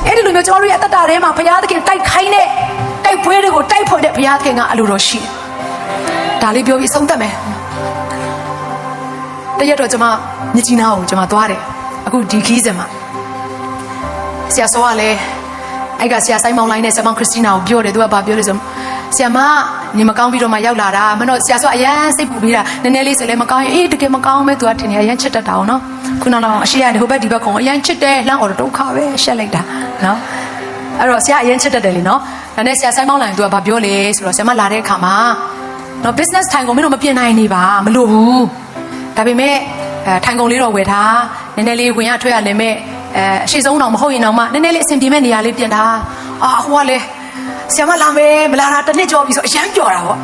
အဲ့ဒီလိုမျိုးကျွန်တော်တို့ရဲ့အသက်တာထဲမှာဘုရားသခင်တိုက်ခိုင်းတဲ့တိုက်ပွဲတွေကိုတိုက်ဖို့တဲ့ဘုရားသခင်ကအလိုတော်ရှိတယ်ဒါလေးပြောပြီးဆုံးသက်မယ်တရက်တော့ကျွန်မမြကြီးနားကိုကျွန်မသွားတယ်အခုဒီခီးစင်မှာဆရာစောကလည်းအဲ့ကဆရာဆိုင်မောင်လိုင်းနဲ့ဆရာမောင်ခရစ်စတီနာကိုပြောတယ်သူကဘာပြောလဲဆိုဆရာမနေမကောင်းပြီးတော့မှရောက်လာတာမင်းတို့ဆရာစောအရန်စိတ်ပူပြီးတာနည်းနည်းလေးဆိုလဲမကောင်းရင်အေးတကယ်မကောင်းမဲသူကထင်နေအရန်ချစ်တတ်တာအောင်နော်ခုနကတော့အရှိရဟိုဘက်ဒီဘက်ကောင်အရန်ချစ်တယ်လှမ်းအော်ဒုက္ခပဲရှက်လိုက်တာနော်အဲ့တော့ဆရာအရန်ချစ်တတ်တယ်လीနော်ဒါနဲ့ဆရာဆိုင်မောင်လိုင်းသူကဘာပြောလဲဆိုတော့ဆရာမလာတဲ့အခါမှာနော် business ထိုင်ကုန်မင်းတို့မပြင်နိုင်နေပါမလို့ဘူးဒါပေမဲ့ထိုင်ကုန်လေးတော့ဝယ်ထားနည်းနည်းလေးဝင်ရထွက်ရလည်းမဲ့အရှိဆုံးတော့မဟုတ်ရင်တော့မှနည်းနည်းလေးအဆင်ပြေမဲ့နေရာလေးပြင်ထားဟိုကလေဆရာမလာမယ်မလာတာတစ်နှစ်ကျော်ပြီဆိုအရန်ကြော်တာပေါ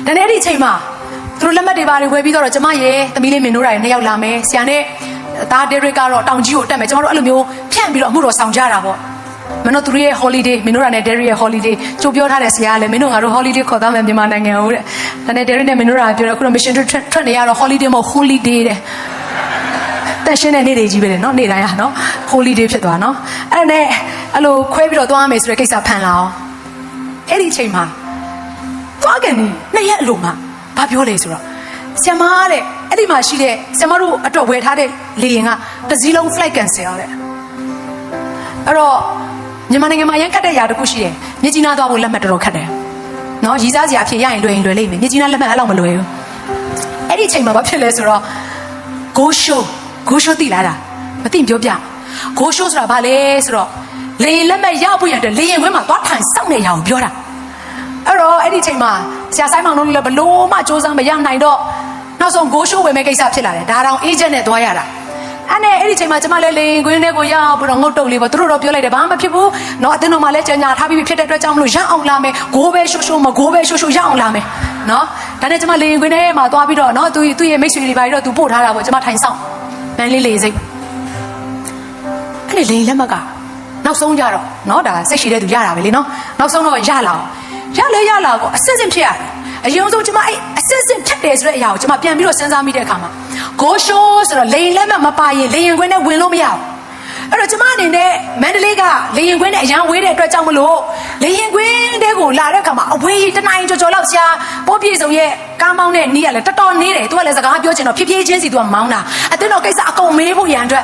့ဒါနဲ့ဒီအချိန်မှာသူတို့လက်မှတ်တွေပါတွေဝယ်ပြီးတော့ကျမရဲ့သမီးလေးမင်းတို့တွေနှစ်ယောက်လာမယ်ဆရာနဲ့သားဒေရစ်ကတော့တောင်ကြီးကိုတက်မယ်ကျမတို့အဲ့လိုမျိုးဖြန့်ပြီးတော့အမှုတော်ဆောင်ကြတာပေါ့မင်းတို့သူတို့ရဲ့ holiday မင်းတို့ကလည်း Derry ရဲ့ holiday ကြိုပြောထားတဲ့ဆရာကလည်းမင်းတို့ငါတို့ holiday ခေါ်သားမယ်မြန်မာနိုင်ငံကိုတဲ့ဒါနဲ့ Derry နဲ့မင်းတို့ကပြောတယ်အခုတော့ mission trip ထွက်နေရတော့ holiday မဟုတ် holiday တဲ့တက်ရှင်းတဲ့နေ့တွေကြီးပဲလေနော်နေ့တိုင်းဟာနော် holiday ဖြစ်သွားနော်အဲ့နဲ့အဲ့လိုခွဲပြီးတော့သွားမယ်ဆိုတဲ့ကိစ္စဖန်လာအောင်အဲ့ဒီအချိန်မှာသွားကန်နေနှစ်ရက်အလိုမှာဘာပြောလဲဆိုတော့ဆ iam တဲ့အဲ့ဒီမှာရှိတဲ့ဆ iam တို့အတွက်ဝယ်ထားတဲ့လေယာဉ်ကတစ်စီးလုံး flight cancel ရတဲ့အဲ့တော့မြန်မာနိုင်ငံမှာရန်ခတ်တဲ့ຢာတစ်ခုရှိတယ်မြကြီးနားသွားဖို့လက်မှတ်တော်တော်ခတ်တယ်နော်ရီးစားစရာအဖြစ်ရရင်လွယ်လိမ့်မယ်မြကြီးနားလက်မှတ်အဲ့လောက်မလွယ်ဘူးအဲ့ဒီအချိန်မှာဘာဖြစ်လဲဆိုတော့ go show သိလားမသိပြောပြ go show ဆိုတာဘာလဲဆိုတော့လေရင်လက်မဲ့ရဖို့ရတဲ့လေရင်ခွဲမှာသွားထိုင်စောင့်နေရအောင်ပြောတာအဲ့တော့အဲ့ဒီအချိန်မှာဆရာဆိုင်မောင်တို့လည်းဘလို့မှစူးစမ်းမရနိုင်တော့နောက်ဆုံး go show ဝင်မဲ့ကိစ္စဖြစ်လာတယ်ဒါတောင် agent နဲ့သွားရတာအဲ့ဒီအချိန်မှာကျမလည်းလေရင်ခွင်းထဲကိုရောက်ပြီးတော့ငုတ်တုတ်လေးပေါ့သူတို့တော့ပြောလိုက်တယ်ဘာမှမဖြစ်ဘူးเนาะအတင်းတော်မှလည်းကြညာထားပြီးဖြစ်တဲ့အတွက်ကြောင့်မလို့ရအောင်လာမယ် go ပဲရှိုးမ go ပဲရှိုးရအောင်လာမယ်เนาะဒါနဲ့ကျမလေရင်ခွင်းထဲမှာသွားပြီးတော့เนาะသူ့ရဲ့မိတ်ဆွေတွေပါပြီးတော့သူပို့ထားတာပေါ့ကျမထိုင်ဆောင်မန်းလေးလေစိတ်အဲ့ဒီလေလက်မကနောက်ဆုံးကြတော့เนาะဒါစိတ်ရှိတဲ့သူရတာပဲလေเนาะနောက်ဆုံးတော့ရလာကိုအစစ်စစ်ဖြစ်ရတယ်အရင်ဆုံးကျမအဲ့အစစ်စစ်ထက်တယ်ဆိုတဲ့အရာကိုကျမပြန်ပြီးတော့စဉ်းစားမိတဲ့အခါမှာ go show ဆိုတော့လေလက်မပါရင်လေရင်ခွင်းနဲ့ဝင်လို့မရဘူးအဲ့တော့ကျမအနေနဲ့မန္တလေးကလေရင်ခွင်းနဲ့အရန်ဝေးတဲ့အတွက်ကြောင့်မလို့လေရင်ခွင်းတဲကိုလာတဲ့အခါမှာအဝေးတနိုင်ကြော်လောက်ရှာပိုးပြေဆုံးရဲ့ကားမောင်းတဲ့နီးရလဲတော်တော်နေတယ်သူကလည်းစကားပြောချင်တော့ဖြည်းဖြည်းချင်းစီသူကမောင်းတာအတင်းတော့ကိစ္စအကုန်မေးဖို့ရန်အတွက်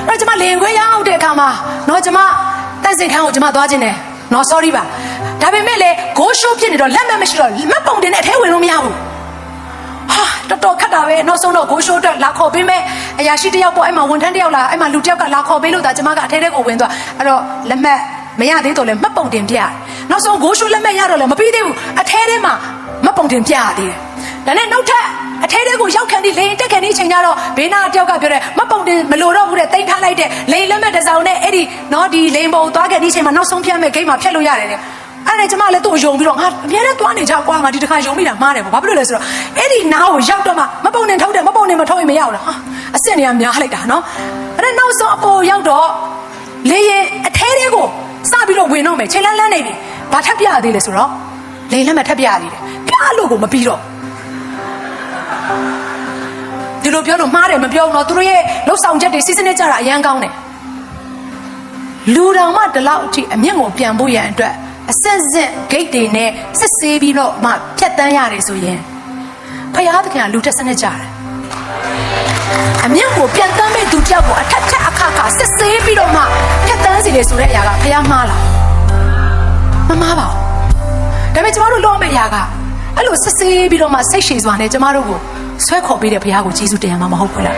အဲ့တော့ကျမလေရင်ခွင်းရောက်တဲ့အခါမှာတော့ကျမတန့်စင်ခန်းကိုကျမသွားခြင်းတယ်နော် sorry ပါဒါပေမဲ့လေ go show ဖြစ်နေတော့လက်မှတ်မရှိတော့မှတ်ပုံတင်တဲ့အထဲဝင်လို့မရဘူးဟာတော်ခတ်တာပဲနောက်ဆုံးတော့ go show အတွက်လာခေါ်ပေးမယ်အရာရှိတယောက်ပေါ့အဲ့မှာဝန်ထမ်းတယောက်လာအဲ့မှာလူတယောက်ကလာခေါ်ပေးလို့ဒါကျမကအထဲထဲကိုဝင်သွားအဲ့တော့လက်မှတ်မရသေးတော့လဲမှတ်ပုံတင်ပြနောက်ဆုံး go show လက်မှတ်ရတော့လဲမပြီးသေးဘူးအထဲထဲမှာမှတ်ပုံတင်ပြရသေးတယ်ဒါနဲ့နောက်ထပ်အထဲထဲကိုရောက်ခံပြီးလေရင်တက်ခံပြီးချိန်ကြတော့ဘေးနာတယောက်ကပြောတယ်မှတ်ပုံတင်မလိုတော့ဘူးတဲ့တိတ်ထားလိုက်တဲ့လေရင်လက်မှတ်တစ်စောင်နဲ့အဲ့ဒီနော်ဒီလေရင်ပုံသွားခဲ့ပြီးချိန်မှာနောက်ဆုံးဖြတ်မဲ့ဂိမ်းမှာဖြတ်လို့ရတယ်တဲ့အဲ့ဒါကျမလည်းသူ့ကိုယုံပြီးတော့ငါအများနဲ့သွားနေကြကွာငါဒီတစ်ခါယုံမိတာမှားတယ်ပေါ့ဘာဖြစ်လို့လဲဆိုတော့အဲ့ဒီနားကိုရောက်တော့မှမပုံနဲ့ထုတ်တယ်မပုံနဲ့မထုတ်ရင်မရဘူးလားဟာအစ်စ်နေရများလိုက်တာနော်အဲ့ဒါနောက်ဆုံးအပေါ်ရောက်တော့လေရင်အထဲထဲကိုစပြီးတော့ဝင်တော့မယ်ချိန်လန်းလန်းနေပြီဘာထပ်ပြရသေးလဲဆိုတော့လေလက်မှတ်ထပ်ပြရသေးတယ်ပြလို့ကိုမပြီးတော့ဒီလိုပြောလို့မှားတယ်မပြောဘူးနော်သူတို့ရဲ့လှုပ်ဆောင်ချက်တွေစီစဉ်နေကြတာအရန်ကောင်းတယ်လူတော်မှဒီလောက်အထိအမျက်ကိုပြန်ဖို့ရန်အတွက်အဆက်ဆက်ဂိတ်တွေနဲ့စစ်ဆေးပြီးတော့မှဖြတ်တန်းရတယ်ဆိုရင်ဖယားသခင်ကလူတက်စနစ်ကြတယ်အမျက်ကိုပြန်တန်းမဲ့သူတယောက်ကိုအထက်ထက်အခါခါစစ်ဆေးပြီးတော့မှဖြတ်တန်းစီလေဆိုတဲ့အရာကဖယားမှားလားမမှားပါဘူးဒါပေမဲ့ကျမတို့လုပ်မယ့်အရာကအဲ့လိုစစ်ဆေးပြီးတော့မှစိတ်ရှည်စွာနဲ့ကျမတို့ကိုဆွဲခေါ်ပေးတဲ့ဘုရားကိုကျေးဇူးတင်ရမှာမဟုတ်ဘူးလာ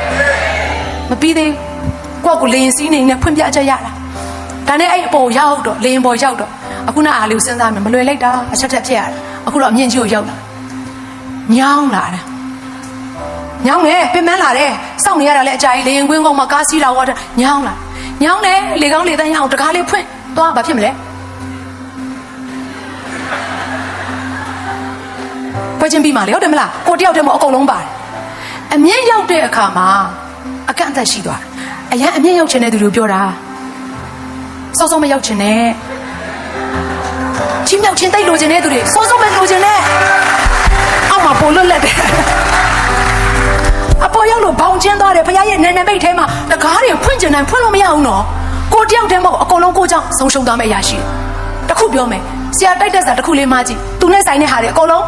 းမပြီးသေးကိုယ့်ကိုလေရင်စီးနေနဲ့ဖွင့်ပြချက်ရတာဒါနဲ့အဲ့အပေါ်ရောက်တော့လေရင်ပေါ်ရောက်တော့အခုနအားလေးကိုစဉ်းစားမယ်မလွယ်လိုက်တာအချက်ထက်ဖြစ်ရတယ်အခုတော့အမြင့်ကြီးကိုရောက်လာညောင်းလာတယ်ညောင်းလေပင်မလာတယ်စောင့်နေရတာလည်းအကြာကြီးလေရင်ကွင်းကောင်မှာကားစီးလာတော့ညောင်းလာညောင်းလေလေကောင်းလေတန်းရအောင်တကားလေးဖွင့်သွားဘာဖြစ်မလဲပွဲချင်းပြီးမှလေဟုတ်တယ်မလားကိုတယောက်တည်းမအကုန်လုံးပါတယ်အမြင့်ရောက်တဲ့အခါမှာအကန့်အသတ်ရှိသွားတယ်အရင်အမြင့်ရောက်ချင်တဲ့သူတွေပြောတာစောစောမရောက်ချင်နဲ့ချင်းမြောက်ချင်းတိတ်လိုချင်တဲ့သူတွေစောစောမလိုချင်နဲ့အောက်မှာပိုလွတ်လက်တယ်အပေါ်ရောက်လို့ဘောင်ကျင်းသွားတယ်ဖခင်ရဲ့နန်းနံပိတ်ထဲမှာတကားတွေဖွင့်ချင်တယ်ဖွင့်လို့မရဘူးနော်ကို ကိုတယောက်တည်းမဟုတ်အကုန်လုံးကိုကြောင့်ဆုံးရှုံးသွားမယ့်အရာရှိတယ်တခုပြောမယ်ဆရာတိုက်တက်စာတခုလေးမှကြည့်သူနဲ့ဆိုင်တဲ့ဟာတွေအကုန်လုံး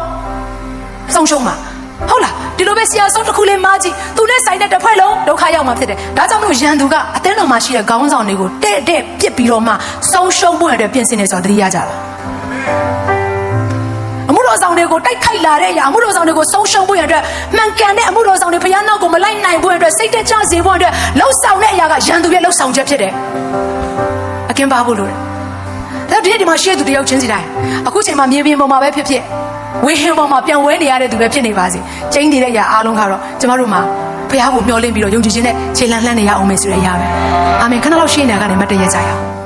ဆုံးရှုံးမှာဟုတ်လားဒီလိုပဲဆရာဆုံးတစ်ခုလေးမှကြည့်သူနဲ့ဆိုင်တဲ့တစ်ဖွဲ့လုံးဒုက္ခရောက်မှာဖြစ်တယ်ဒါကြောင့်လို့ရန်သူကအသင်းတော်မှာရှိတဲ့ခေါင်းဆောင်တွေကိုတဲ့ပြစ်ပြီးတော့မှဆုံးရှုံးဖို့အတွက်ပြင်ဆင်နေဆိုတာသတိရကြပါအမှုတော်ဆောင်တွေကိုတိုက်ခိုက်လာတဲ့အရာအမှုတော်ဆောင်တွေကိုဆုံးရှုံးဖို့အတွက်မှန်ကန်တဲ့အမှုတော်ဆောင်တွေဘုရားနောက်ကိုမလိုက်နိုင်ဖို့အတွက်စိတ်တကြစေဖို့အတွက်လှုပ်ဆောင်တဲ့အရာကရန်သူရဲ့လှုပ်ဆောင်ချက်ဖြစ်တယ်အကင်းပါဖို့လိုတယ်ဒါဒီနေ့ဒီမှာရှိတဲ့သူတယောက်ချင်းစီတိုင်းအခုချိန်မှာမြေပြင်ပေါ်မှာပဲဖြစ်ဝေဟင်ပေါ်မှာပြန်ဝဲနေရတဲ့သူပဲဖြစ်နေပါစေကျင်းနေတဲ့အရာအားလုံးကတော့ကျမတို့မှာဘုရားကိုမျှော်လင့်ပြီးတော့ယုံကြည်ခြင်းနဲ့ခြေလှမ်းလှမ်းနေရအောင်မယ်ဆိုတဲ့အရာပဲအာမင်ခဏလောက်ရှိနေတာကနေမတ်တရကြရအောင်